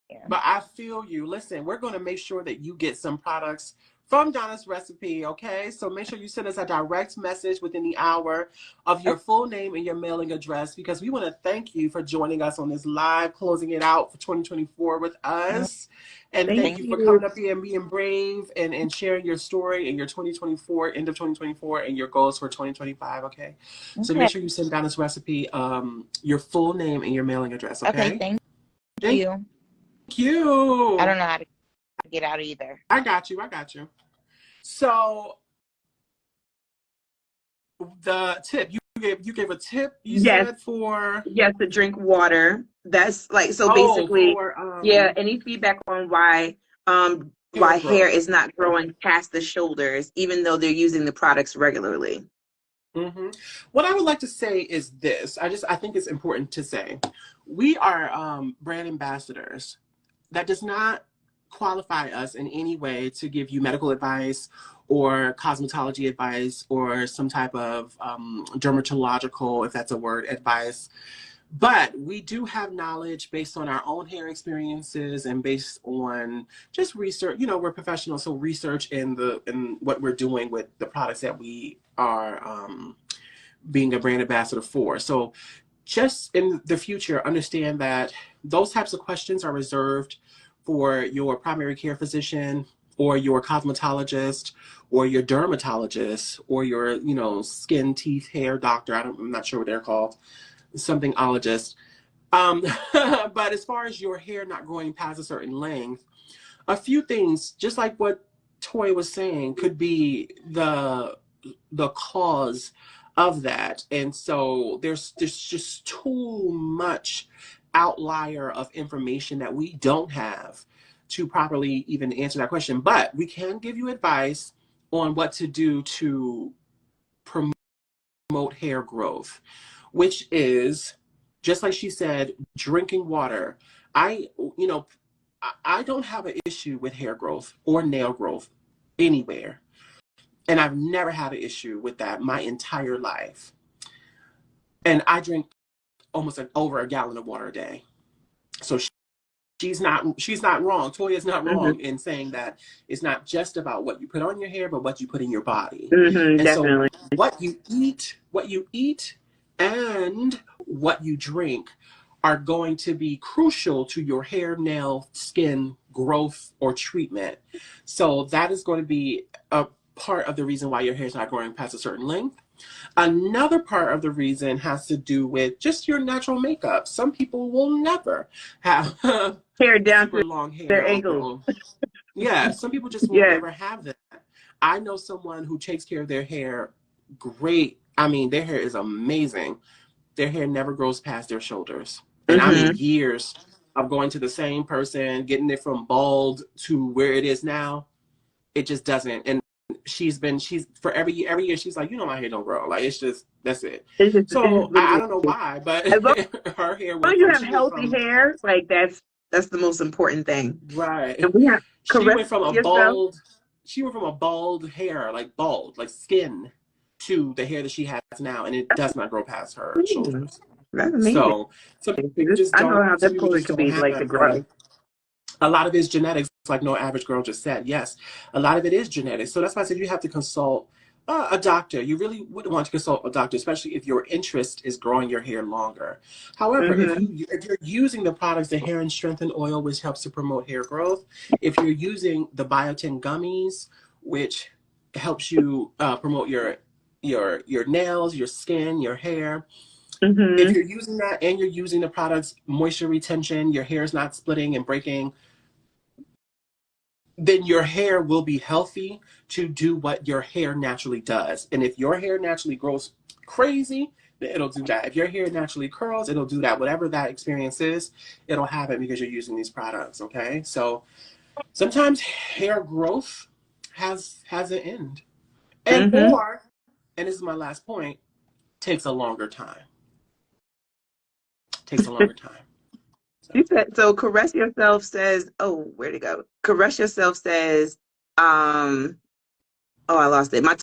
Yeah. But I feel you. Listen, we're going to make sure that you get some products from Donna's Recipe, okay? So make sure you send us a direct message within the hour of your full name and your mailing address because we want to thank you for joining us on this live, closing it out for 2024 with us. And Thank thank Thank you for you. coming up here and being brave and sharing your story and your 2024, end of 2024, and your goals for 2025, okay? So make Okay. sure you send Donna's Recipe your full name and your mailing address, Okay. okay? Thank Thank you. I you. don't know how to get out either. I got you. So the tip you gave a tip, you Yes, said, for yes, to drink water. That's like, so oh, basically, for yeah, any feedback on hair why hair growth. is not growing past the shoulders, even though they're using the products regularly. Hmm. What I would like to say is this. I think it's important to say we are brand ambassadors. That does not qualify us in any way to give you medical advice or cosmetology advice or some type of dermatological, if that's a word, advice. But we do have knowledge based on our own hair experiences and based on just research. You know, we're professionals, so research in what we're doing with the products that we are being a brand ambassador for. So just in the future, understand that those types of questions are reserved for your primary care physician or your cosmetologist or your dermatologist or your, skin, teeth, hair doctor. I'm not sure what they're called, something ologist. Um, but as far as your hair not growing past a certain length, a few things, just like what Toy was saying, could be the cause of that. And so there's just too much outlier of information that we don't have to properly even answer that question. But we can give you advice on what to do to promote hair growth, which is, just like she said, drinking water. I, you know, I don't have an issue with hair growth or nail growth anywhere. And I've never had an issue with that my entire life. And I drink almost over a gallon of water a day. So she's not wrong. Toya's not Mm-hmm. wrong in saying that it's not just about what you put on your hair, but what you put in your body. Mm-hmm, And so definitely. what you eat and what you drink are going to be crucial to your hair, nail, skin growth or treatment. So that is going to be a part of the reason why your hair is not growing past a certain length. Another part of the reason has to do with just your natural makeup. Some people will never have Hair down super to long their hair or ankles. grow. Yeah, some people just will Yes. never have that. I know someone who takes care of their hair great. I mean, their hair is amazing. Their hair never grows past their shoulders. And I mean Mm-hmm. years of going to the same person, getting it from bald to where it is now. It just doesn't. And she's for every year she's like, my hair don't grow. Like, it's just, that's it. It's So what I it don't know is. why, but As long her hair as went you from have she went healthy from hair, like that's the most important thing. right. And we have She caress went from a yourself. bald she went from a bald hair, like bald, like skin, to the hair that she has now, and it does not grow past her Ooh, shoulders. that's amazing. So some people just I know don't how some people difficult it just could don't be, have like, to that grow. thing. A lot of it is genetics, like No Average Girl just said. Yes, a lot of it is genetics. So that's why I said you have to consult a doctor. You really would want to consult a doctor, especially if your interest is growing your hair longer. However, if Mm-hmm. you're using the products, the Hair and Strengthen Oil, which helps to promote hair growth, if you're using the Biotin gummies, which helps you promote your nails, your skin, your hair. If Mm-hmm. you're using that and you're using the products moisture retention, your hair is not splitting and breaking, then your hair will be healthy to do what your hair naturally does. And if your hair naturally grows crazy, then it'll do that. If your hair naturally curls, it'll do that. Whatever that experience is, it'll happen because you're using these products. Okay. So sometimes hair growth has an end. Mm-hmm. And this is my last point, takes a longer time. Takes a longer time. You said so. Caress yourself says, "Oh, where'd it go?" Caress yourself says, "Oh, I lost it." My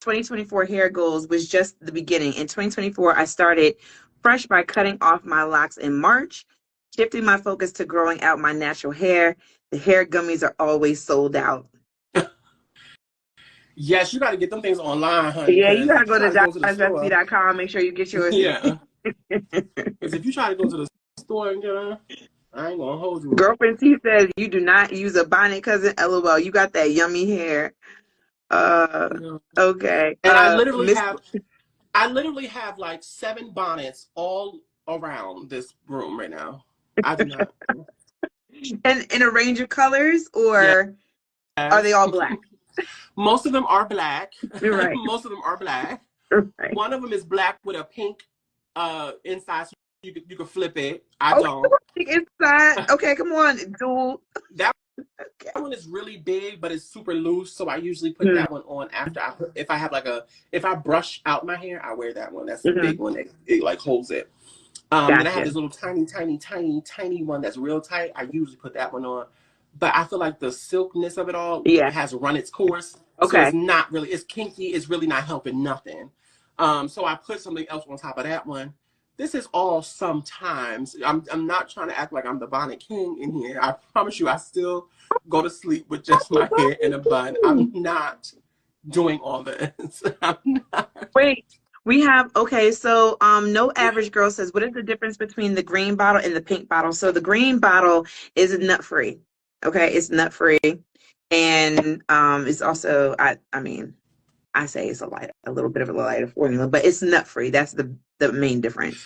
2024 hair goals was just the beginning. In 2024, I started fresh by cutting off my locks in March, shifting my focus to growing out my natural hair. The hair gummies are always sold out. Yes, you got to get them things online, honey, Yeah, you because gotta if you go to try to go to the store, DonnaRecipe.com. Make sure you get yours today. yeah, because if you try to go to the store and get them, I ain't gonna hold you. Girlfriend T says you do not use a bonnet cousin. LOL. You got that yummy hair. You know. Okay. And Miss I literally have like 7 bonnets all around this room right now. I do not. and in a range of colors, or are they Yes. all black? Most of them are black. You're right. Most of them are black. Right. One of them is black with a pink inside, so you could flip it. I Okay, don't. inside. Okay, come on, dual. That Okay. one is really big, but it's super loose. So I usually put that one on after if I have if I brush out my hair, I wear that one. That's the big one that it like holds it. Then I have Gotcha. this little tiny one that's real tight. I usually put that one on. But I feel like the silkiness of it all Yeah. has run its course. So Okay. it's not really, it's kinky. It's really not helping nothing. So I put something else on top of that one. This is all sometimes. I'm not trying to act like I'm the bonnet king in here. I promise you, I still go to sleep with just my hair in a bun. I'm not doing all this. I'm not. Wait, we have, okay, so No Average Girl says, what is the difference between the green bottle and the pink bottle? So the green bottle is nut free. Okay, it's nut free. And it's also, I mean, I say it's a little bit of a lighter formula, but it's nut free. That's the main difference.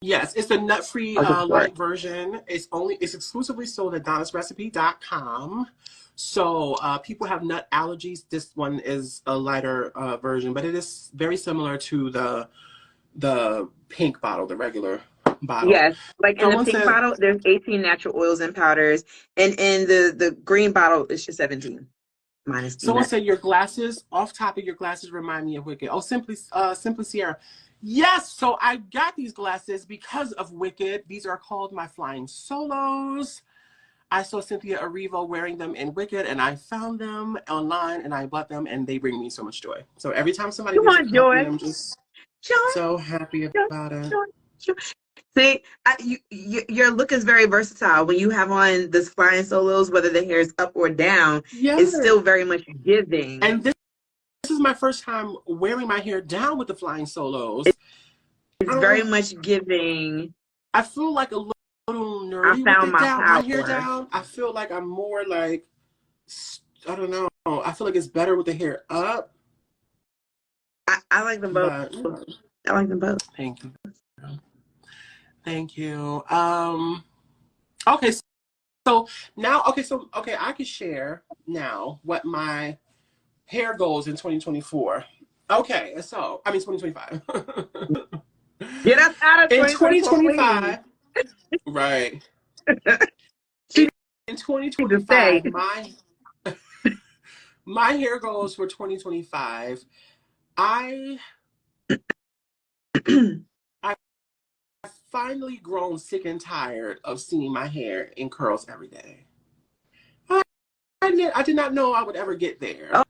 Yes, it's the nut-free light version. It's exclusively sold at DonnasRecipe.com. So people have nut allergies. This one is a lighter version, but it is very similar to the pink bottle, the regular bottle. Yes, like in the pink bottle, there's 18 natural oils and powders, and in the green bottle, it's just 17. Minus. Someone said your glasses, off topic, your glasses remind me of Wicked. Oh, Simply Sierra. Yes, so I got these glasses because of Wicked. These are called my Flying Solos. I saw Cynthia Erivo wearing them in Wicked, and I found them online, and I bought them, and they bring me so much joy. So every time somebody wears a compliment, I'm just so happy about it. See, your look is very versatile. When you have on this Flying Solos, whether the hair is up or down, it's still very much giving. And this is my first time wearing my hair down with the Flying Solos. It's very much giving. I feel like a little nerdy with it down, my hair down. I feel like I'm more like, I don't know. I feel like it's better with the hair up. I like them both. I like them both. Thank you. Thank you. Okay, so now, I can share now what my hair goals in 2024. Okay, so, 2025. Get us out of 2025. Right. In 2025, my hair goals for 2025, I've finally grown sick and tired of seeing my hair in curls every day. I did not know I would ever get there. Oh.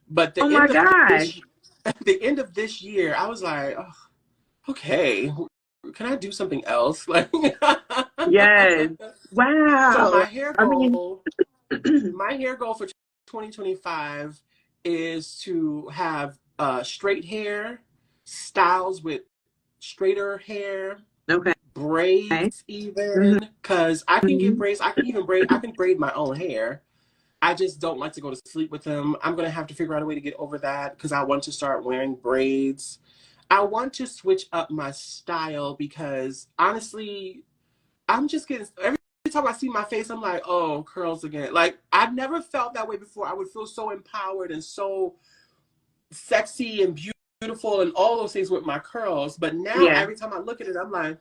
But the end of this year, I was like, oh, okay, can I do something else? Like, yes. Wow. So my hair goal for 2025 is to have straight hair, styles with straighter hair, braids even, because I can get braids. I can braid my own hair. I just don't like to go to sleep with them. I'm going to have to figure out a way to get over that because I want to start wearing braids. I want to switch up my style because honestly, I'm just getting, every time I see my face, I'm like, oh, curls again. Like, I've never felt that way before. I would feel so empowered and so sexy and beautiful and all those things with my curls. But now every time I look at it, I'm like,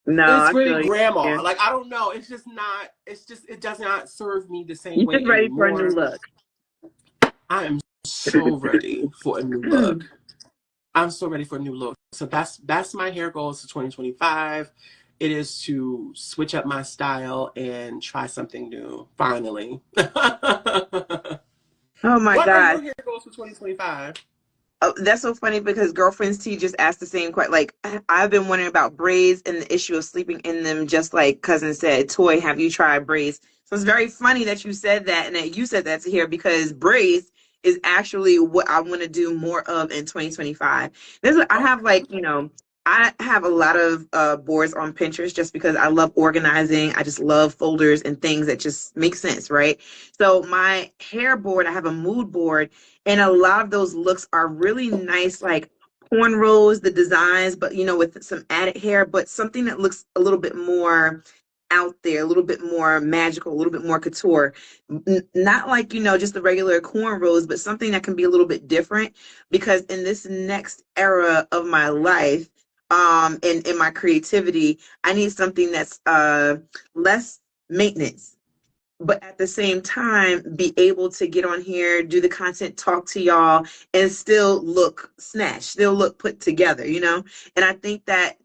no, it's really grandma. Yeah. Like, I don't know. It's just not, it does not serve me the same way. You're ready for a new look. I am so ready for a new look. I'm so ready for a new look. So that's my hair goals for 2025. It is to switch up my style and try something new, finally. Oh my God. What are your hair goals for 2025? Oh, that's so funny because Girlfriends Tea just asked the same question. Like, I've been wondering about braids and the issue of sleeping in them, just like Cousin said. Toy, have you tried braids? So it's very funny that you said that and that you said that to hear because braids is actually what I want to do more of in 2025. I have I have a lot of boards on Pinterest just because I love organizing. I just love folders and things that just make sense, right? So my hair board, I have a mood board, and a lot of those looks are really nice, like cornrows, the designs, but with some added hair, but something that looks a little bit more out there, a little bit more magical, a little bit more couture. Not like, just the regular cornrows, but something that can be a little bit different, because in this next era of my life, and in my creativity, I need something that's less maintenance, but at the same time be able to get on here, do the content, talk to y'all, and still look snatched, still look put together, And I think that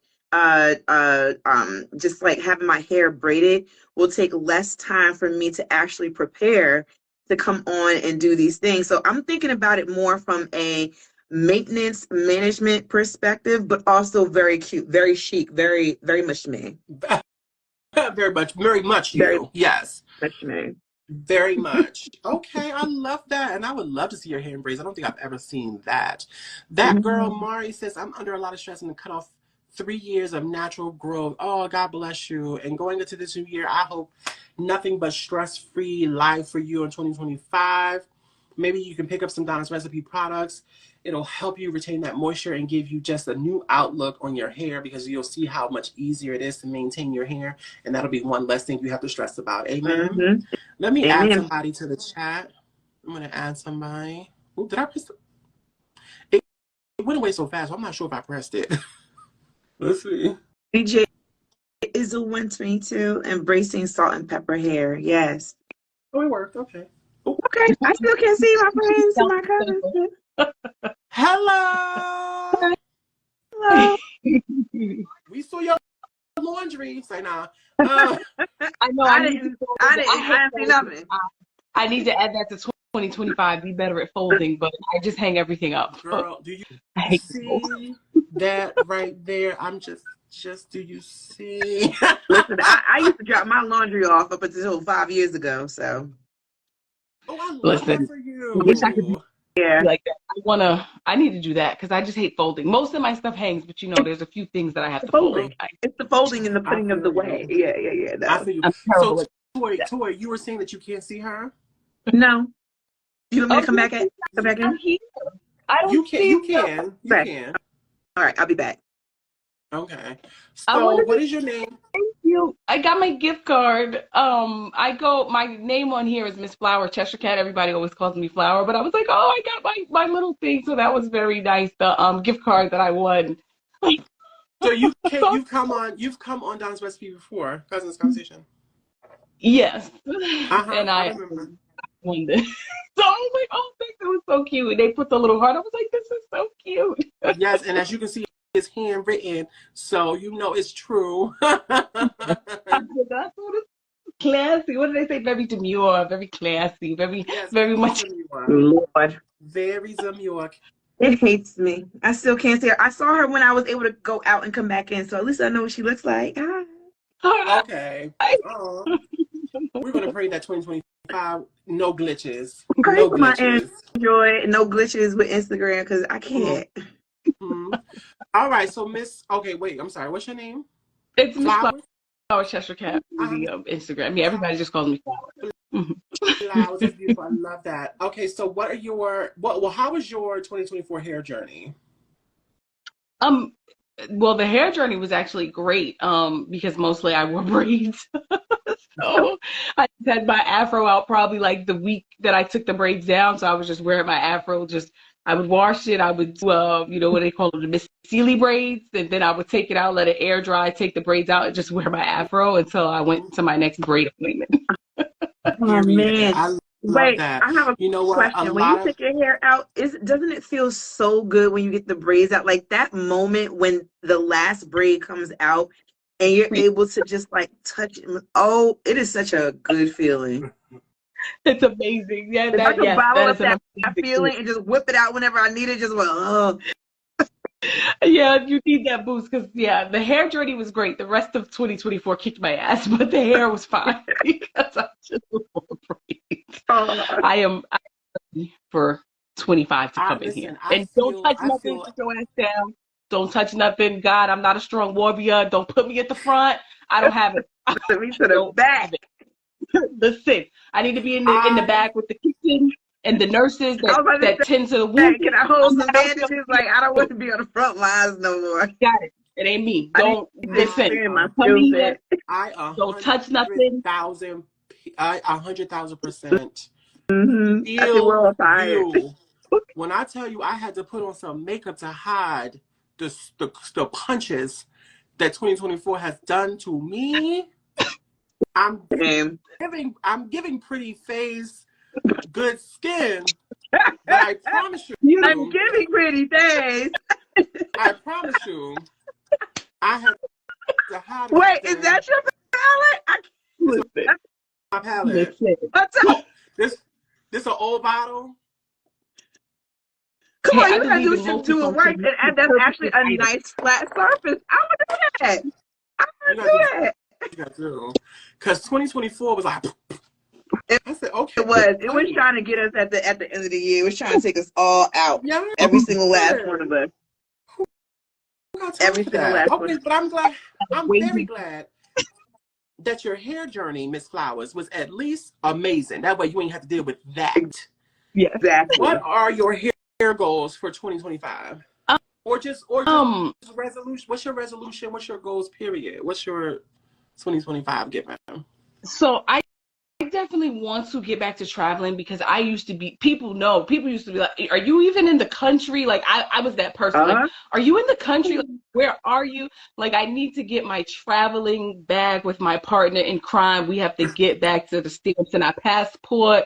just like having my hair braided will take less time for me to actually prepare to come on and do these things. So I'm thinking about it more from a maintenance management perspective, but also very cute, very chic, very, very much me. Very much you. Very Yes. much me. Very much. Okay, I love that. And I would love to see your hair in braids. I don't think I've ever seen that. That girl, Mari, says, I'm under a lot of stress and cut off 3 years of natural growth. Oh, God bless you. And going into this new year, I hope nothing but stress-free life for you in 2025. Maybe you can pick up some Donna's Recipe products. It'll help you retain that moisture and give you just a new outlook on your hair, because you'll see how much easier it is to maintain your hair. And that'll be one less thing you have to stress about. Amen. Mm-hmm. Let me Amen. add somebody to the chat. I'm going to add somebody. Ooh, did I press it? It went away so fast, so I'm not sure if I pressed it. Let's see. DJ is a 122, embracing salt and pepper hair. Yes. Oh, it worked. Okay. Ooh. Okay. I still can't see my friends and my cousins. Hello. Hello. We saw your laundry. Say nah. I know. I didn't see nothing. I need to add that to 2025. Be better at folding, but I just hang everything up. Girl, do you I hate see that right there? I'm just do you see? Listen, I used to drop my laundry off up until 5 years ago. So. Oh, I love Listen, that for you. I wish I could Yeah. like that. I need to do that because I just hate folding. Most of my stuff hangs, but there's a few things that I have to fold. It's the folding and the putting of the way. Yeah. No. I feel you. I'm terrible. So, Toy, you were saying that you can't see her? No. You want me to come back in? I'm here. I don't You can. see You can. You Right. can. All right, I'll be back. Okay. I So, wanted what is your name? you. I got my gift card. My name on here is Miss Flower Cheshire Cat. Everybody always calls me Flower, but I was like, oh, I got my little thing. So that was very nice. The gift card that I won. So you've come on Donna's Recipe before, Cousins Conversation. Yes. And I remember. won this. So I was like, oh, thanks. It was so cute. And they put the little heart. I was like, this is so cute. Yes, and as you can see, it's handwritten, so it's true. That's what it's classy. What did they say? Very demure, very classy, very much. Demure. Lord. Very demure. It hates me. I still can't see her. I saw her when I was able to go out and come back in, so at least I know what she looks like. Okay. We're going to pray that 2025, no glitches. Pray No for my glitches. Android, no glitches with Instagram, because I can't. Mhm. All right, so I'm sorry. What's your name? It's Miss Flowers? Flower Cheshire Cat on the Instagram. Yeah, everybody just calls me Flower. Flowers, that's beautiful. I love that. Okay, so how was your 2024 hair journey? Well, the hair journey was actually great because mostly I wore braids. So I just had my afro out probably like the week that I took the braids down. So I was just wearing my afro. I would wash it. I would do, what they call them, the Miss Sealy braids. And then I would take it out, let it air dry, take the braids out, and just wear my afro until I went to my next braid appointment. Oh, man. I love Wait, that. I have a question. When you take your hair out, doesn't it feel so good when you get the braids out? Like that moment when the last braid comes out and you're able to just like touch it. Oh, it is such a good feeling. It's amazing. Yeah, I can bottle up that amazing feeling and just whip it out whenever I need it. Just Yeah, you need that boost because the hair journey was great. The rest of 2024 kicked my ass, but the hair was fine because I just wore braids. I am ready for 25 to come in here. And don't touch nothing. Put your ass down. Don't touch nothing. God, I'm not a strong warrior. Don't put me at the front. I don't have it. Put me to the back. Listen, I need to be in the back with the kitchen and the nurses that tend to the wound. Can I hold some bandages? Like, I don't want to be on the front lines no more. Got it. It ain't me. I Don't need to listen. expand my For skill me, set. don't touch nothing. 100,000%. I think we're Feel all tired. you. When I tell you I had to put on some makeup to hide the punches that 2024 has done to me, I'm giving pretty face, good skin, but I promise you, I'm giving pretty face. I promise you, I have to hide it. Wait, is that your palette? Listen. My palette. What's up? This an old bottle. Come on, I you gotta believe do in do it right, and that's actually a nice flat surface. I would do that. I would do that. You gotta do, because 2024 was like. I said, okay. It was trying to get us at the end of the year. It was trying to take us all out. Yeah, every single last one of us. Every single last one. But I'm glad. I'm very glad that your hair journey, Miss Flowers, was at least amazing. That way you ain't have to deal with that. Yeah, exactly. What are your hair goals for 2025? Or just resolution? What's your resolution? What's your goals? Period. What's your 2025 given? So I definitely want to get back to traveling, because I used to be, people used to be like, are you even in the country? Like I was that person. Like, are you in the country? Like, where are you? Like, I need to get my traveling bag with my partner in crime. We have to get back to the stamps in our passport,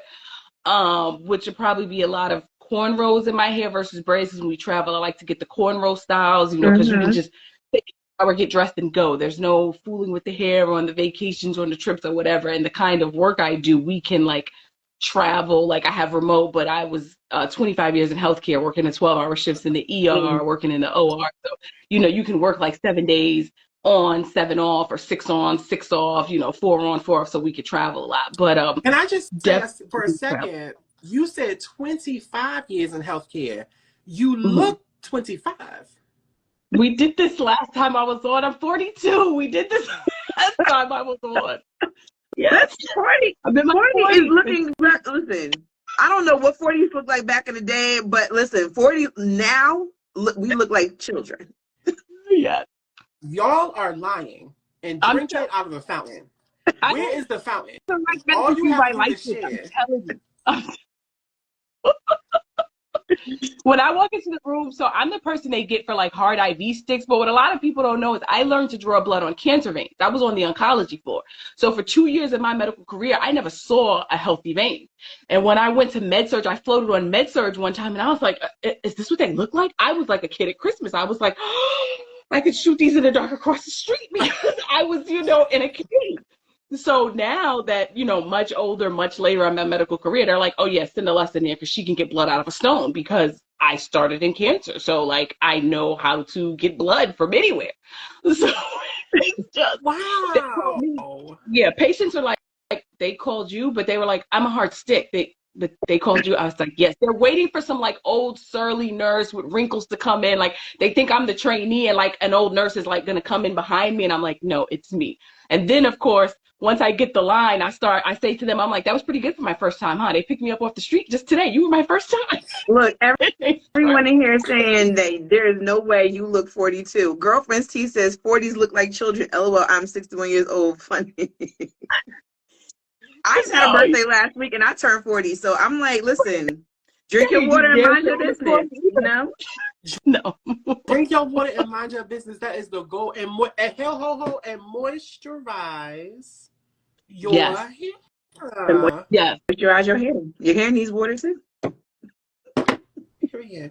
which would probably be a lot of cornrows in my hair versus braids. When we travel, I like to get the cornrow styles, because you can just take or get dressed and go. There's no fooling with the hair on the vacations, on the trips or whatever. And the kind of work I do, we can like travel. Like, I have remote, but I was 25 years in healthcare, working in 12-hour shifts in the ER, working in the OR. So, you can work like 7 days on, 7 off, or 6 on, 6 off, 4 on, 4 off, so we could travel a lot. But can I just say for a second, you said 25 years in healthcare. You look 25. We did this last time I was on. I'm 42. We did this last time I was on. Yeah, that's 40. 40 is looking. Listen, I don't know what 40s look like back in the day, but listen, 40 now, we look like children. Yeah. Y'all are lying and drinking out of a fountain. Where is the fountain? All you have to do is share. When I walk into the room, so I'm the person they get for like hard IV sticks, but what a lot of people don't know is I learned to draw blood on cancer veins. I was on the oncology floor. So for 2 years in my medical career, I never saw a healthy vein. And when I went to med-surg, I floated on med-surg one time, and I was like, is this what they look like? I was like a kid at Christmas. I was like, oh, I could shoot these in the dark across the street, because I was, in a cave. So now that, much older, much later in my medical career, they're like, oh yeah, send a lesson there, because she can get blood out of a stone, because I started in cancer. So like, I know how to get blood from anywhere. So it's just, wow. Yeah, patients are like, they called you, but they were like, I'm a hard stick. They called you. I was like, yes. They're waiting for some like old surly nurse with wrinkles to come in. Like, they think I'm the trainee, and like an old nurse is like going to come in behind me. And I'm like, no, it's me. And then of course, once I get the line, I say to them, I'm like, that was pretty good for my first time, huh? They picked me up off the street just today. You were my first time. Look, everyone in here saying that there is no way you look 42. Girlfriend's T says 40s look like children. LOL, I'm 61 years old. Funny. I just had a birthday last week and I turned 40. So I'm like, listen, drink your water and mind your business, No. Drink your water and mind your business. That is the goal. And moisturize your hair. Yes. Moisturize your hair. Your hair needs water too.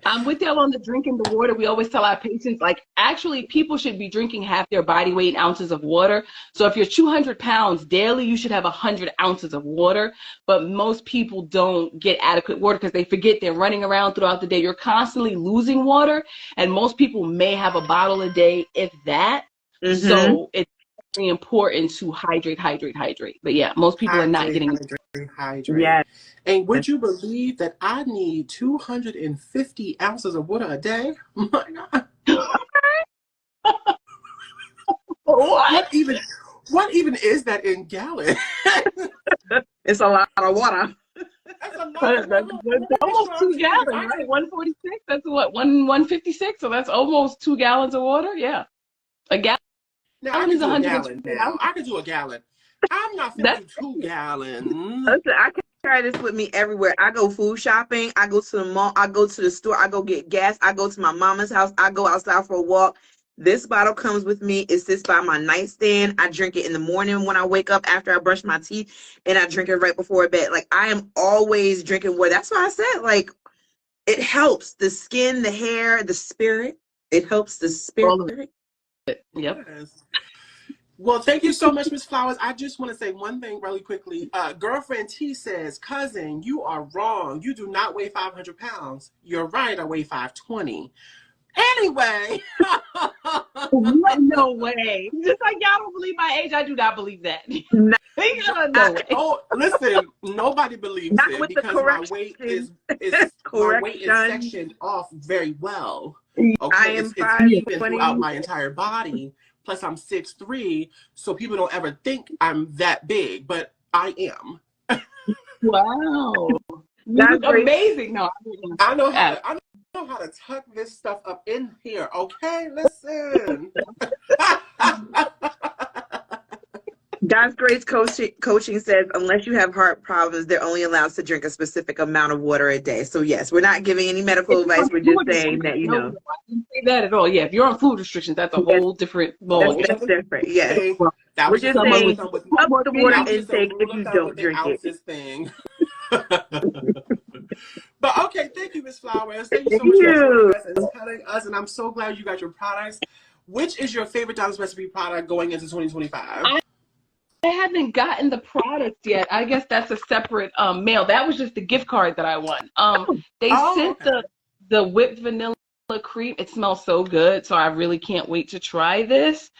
I'm with y'all on the drinking the water. We always tell our patients, like, actually, people should be drinking half their body weight in ounces of water. So if you're 200 pounds daily, you should have 100 ounces of water. But most people don't get adequate water because they forget they're running around throughout the day. You're constantly losing water, and most people may have a bottle a day, if that. So it's very important to hydrate. But yeah, most people are not getting hydrate. Yeah. And would you believe that I need 250 ounces of water a day? Oh my God. What even is that in gallons? It's a lot of water. That's almost 2 gallons, right? 146. That's what, 156. So that's almost 2 gallons of water. Yeah. A gallon Now I can is do a gallon 120 now. ounces. I can do a gallon. I'm not finna That's do 2 gallons. Listen, I carry this with me everywhere. I go food shopping. I go to the mall. I go to the store. I go get gas. I go to my mama's house. I go outside for a walk. This bottle comes with me. It sits by my nightstand. I drink it in the morning when I wake up after I brush my teeth, and I drink it right before bed. Like, I am always drinking water. That's why I said, like, it helps the skin, the hair, the spirit. It helps the all of spirit. it. Yep. Yes. Well, thank you so much, Miss Flowers. I just want to say one thing really quickly. Girlfriend T says, cousin, you are wrong. You do not weigh 500 pounds. You're right. I weigh 520. Anyway. What? No way. Just like y'all don't believe my age, I do not believe that. No way. Oh, listen, nobody believes Not it with the because my weight is correction. sectioned off very well. I Okay, am it's 5'20". even throughout my entire body. Plus, I'm 6'3", so people don't ever think I'm that big, but I am. Wow. You That's look great. amazing. No, I know how to tuck this stuff up in here. Okay, listen. God's Grace Coaching says, unless you have heart problems, they're only allowed to drink a specific amount of water a day. So yes, we're not giving any medical advice. We're just saying that, you know. I didn't say that at all. Yeah, if you're on food restrictions, that's a whole different ball. That's different. Yes. That We're was just just a rule saying, of thumb with up the water that was just a intake rule if of you thumb don't with the drink it. ounces thing. But okay, thank you, Miss Flowers. Thank you so Thank much for you. joining us and telling us. And I'm so glad you got your products. Which is your favorite Donna's Recipe product going into 2025? I haven't gotten the product yet. I guess that's a separate mail. That was just the gift card that I won. They sent okay. the whipped vanilla cream. It smells so good, so I really can't wait to try this.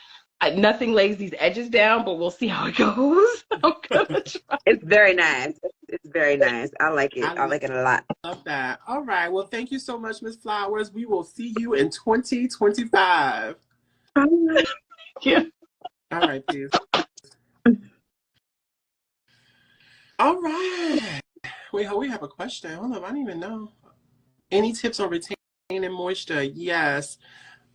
Nothing lays these edges down, but we'll see how it goes. I'm gonna try. It's very nice. It's very nice. I like it. I like it a lot. Love that. All right. Well, thank you so much, Miss Flowers. We will see you in 2025. Yeah. All right, please. All right. Wait, we have a question. Hold on, I don't even know. Any tips on retaining moisture? Yes.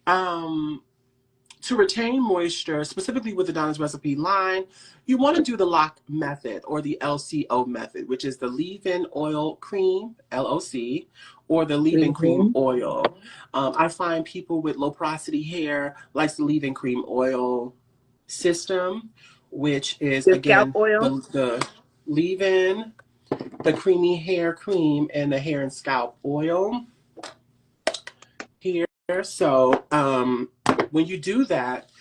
To retain moisture, specifically with the Donna's Recipe line, you want to do the LOC method or the LCO method, which is the leave-in oil cream, LOC, or the leave-in cream oil. I find people with low porosity hair likes the leave-in cream oil system, which is, The again, scalp oil? the leave-in, the creamy hair cream, and the hair and scalp oil here. So when you do that,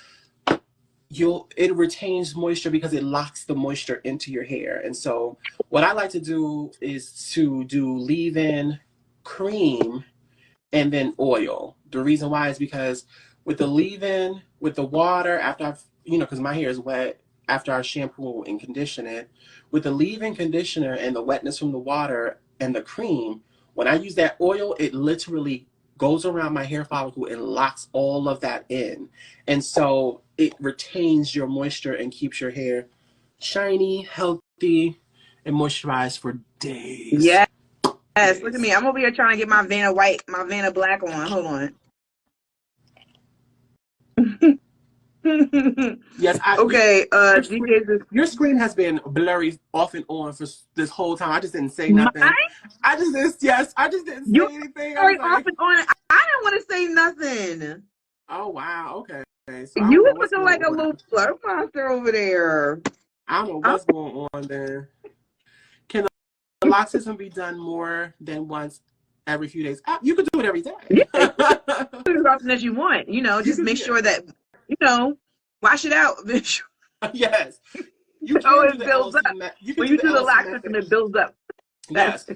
it retains moisture because it locks the moisture into your hair. And so what I like to do is to do leave-in cream and then oil. The reason why is because with the leave-in, with the water, after I've, because my hair is wet, after I shampoo and condition it, with the leave-in conditioner and the wetness from the water and the cream, when I use that oil, it literally goes around my hair follicle and locks all of that in. And so it retains your moisture and keeps your hair shiny, healthy, and moisturized for days. Yes. Yes. Look at me. I'm over here trying to get my Vanna white, my Vanna black on. Hold on. Yes. Okay. Your screen has been blurry off and on for this whole time. I just didn't say nothing. I just didn't say anything. Off and on. I didn't want to say nothing. Oh wow. Okay. So you was looking like a little blood monster over there. I don't know what's going on there. Can the LOC system be done more than once every few days? You could do it every day. Yeah. As often as you want. Just make sure that wash it out. Yes. You can do do the builds LOC up. when you do the LOC system, it builds up. Yes.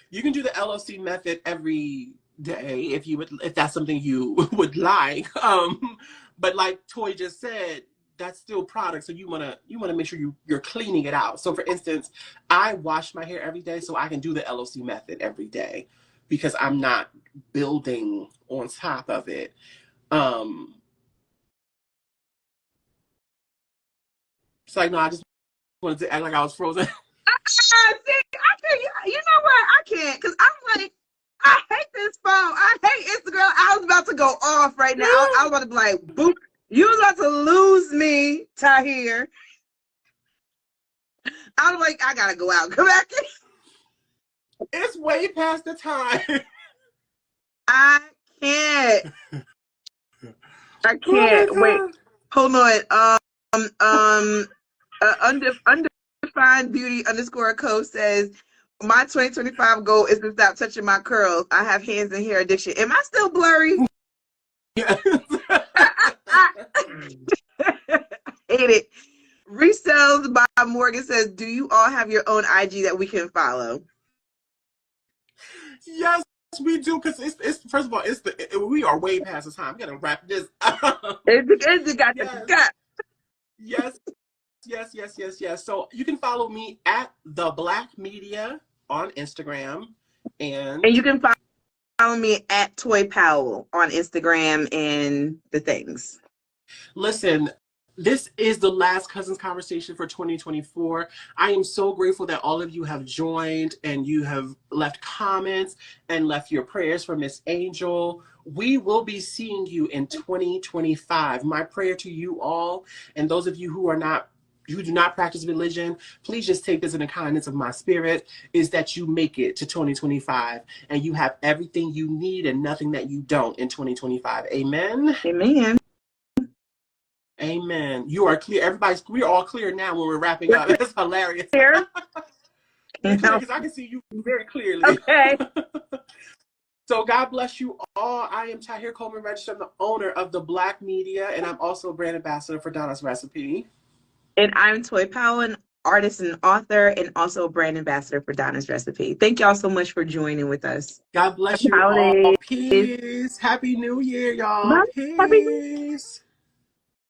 You can do the LOC method every day if that's something you would like. But like Toy just said, that's still product, so you wanna make sure you're cleaning it out. So for instance, I wash my hair every day, so I can do the LOC method every day because I'm not building on top of it. It's like, no, I just wanted to act like I was frozen. See, you know what? I can't, because I'm like, I hate this phone. I hate Instagram. I was about to go off right now. I was about to be like, boop. You was about to lose me, Tahir. I was like, I gotta go out. Come back in. It's way past the time. I can't. I Oh my can't. Wait. God. Hold on. Undefined beauty underscore co says, my 2025 goal is to stop touching my curls. I have hands and hair addiction. Am I still blurry? Yes. Hate it. Resells by Morgan says, do you all have your own IG that we can follow? Yes, we do. Because it's first of all, we are way past the time. I'm gonna wrap this up. Yes. Yes. So you can follow me at The Black Media on Instagram, and you can follow me at Toy Powell on Instagram and the things. Listen, this is the last Cousins Conversation for 2024. I am so grateful that all of you have joined and you have left comments and left your prayers for Miss Angel. We will be seeing you in 2025. My prayer to you all, and those of you who do not practice religion, please just take this in the kindness of my spirit, is that you make it to 2025 and you have everything you need and nothing that you don't in 2025. Amen. Amen. Amen. You are clear. We're all clear now when we're wrapping up. It's hilarious. Here. Because I can see you very clearly. Okay. So God bless you all. I am Tahir Coleman Register. I'm the owner of The Black Media, and I'm also a brand ambassador for Donna's Recipe. And I'm Toy Powell, an artist and author, and also a brand ambassador for Donna's Recipe. Thank y'all so much for joining with us. God bless you all. Peace. Happy New Year, y'all. Bye. Peace.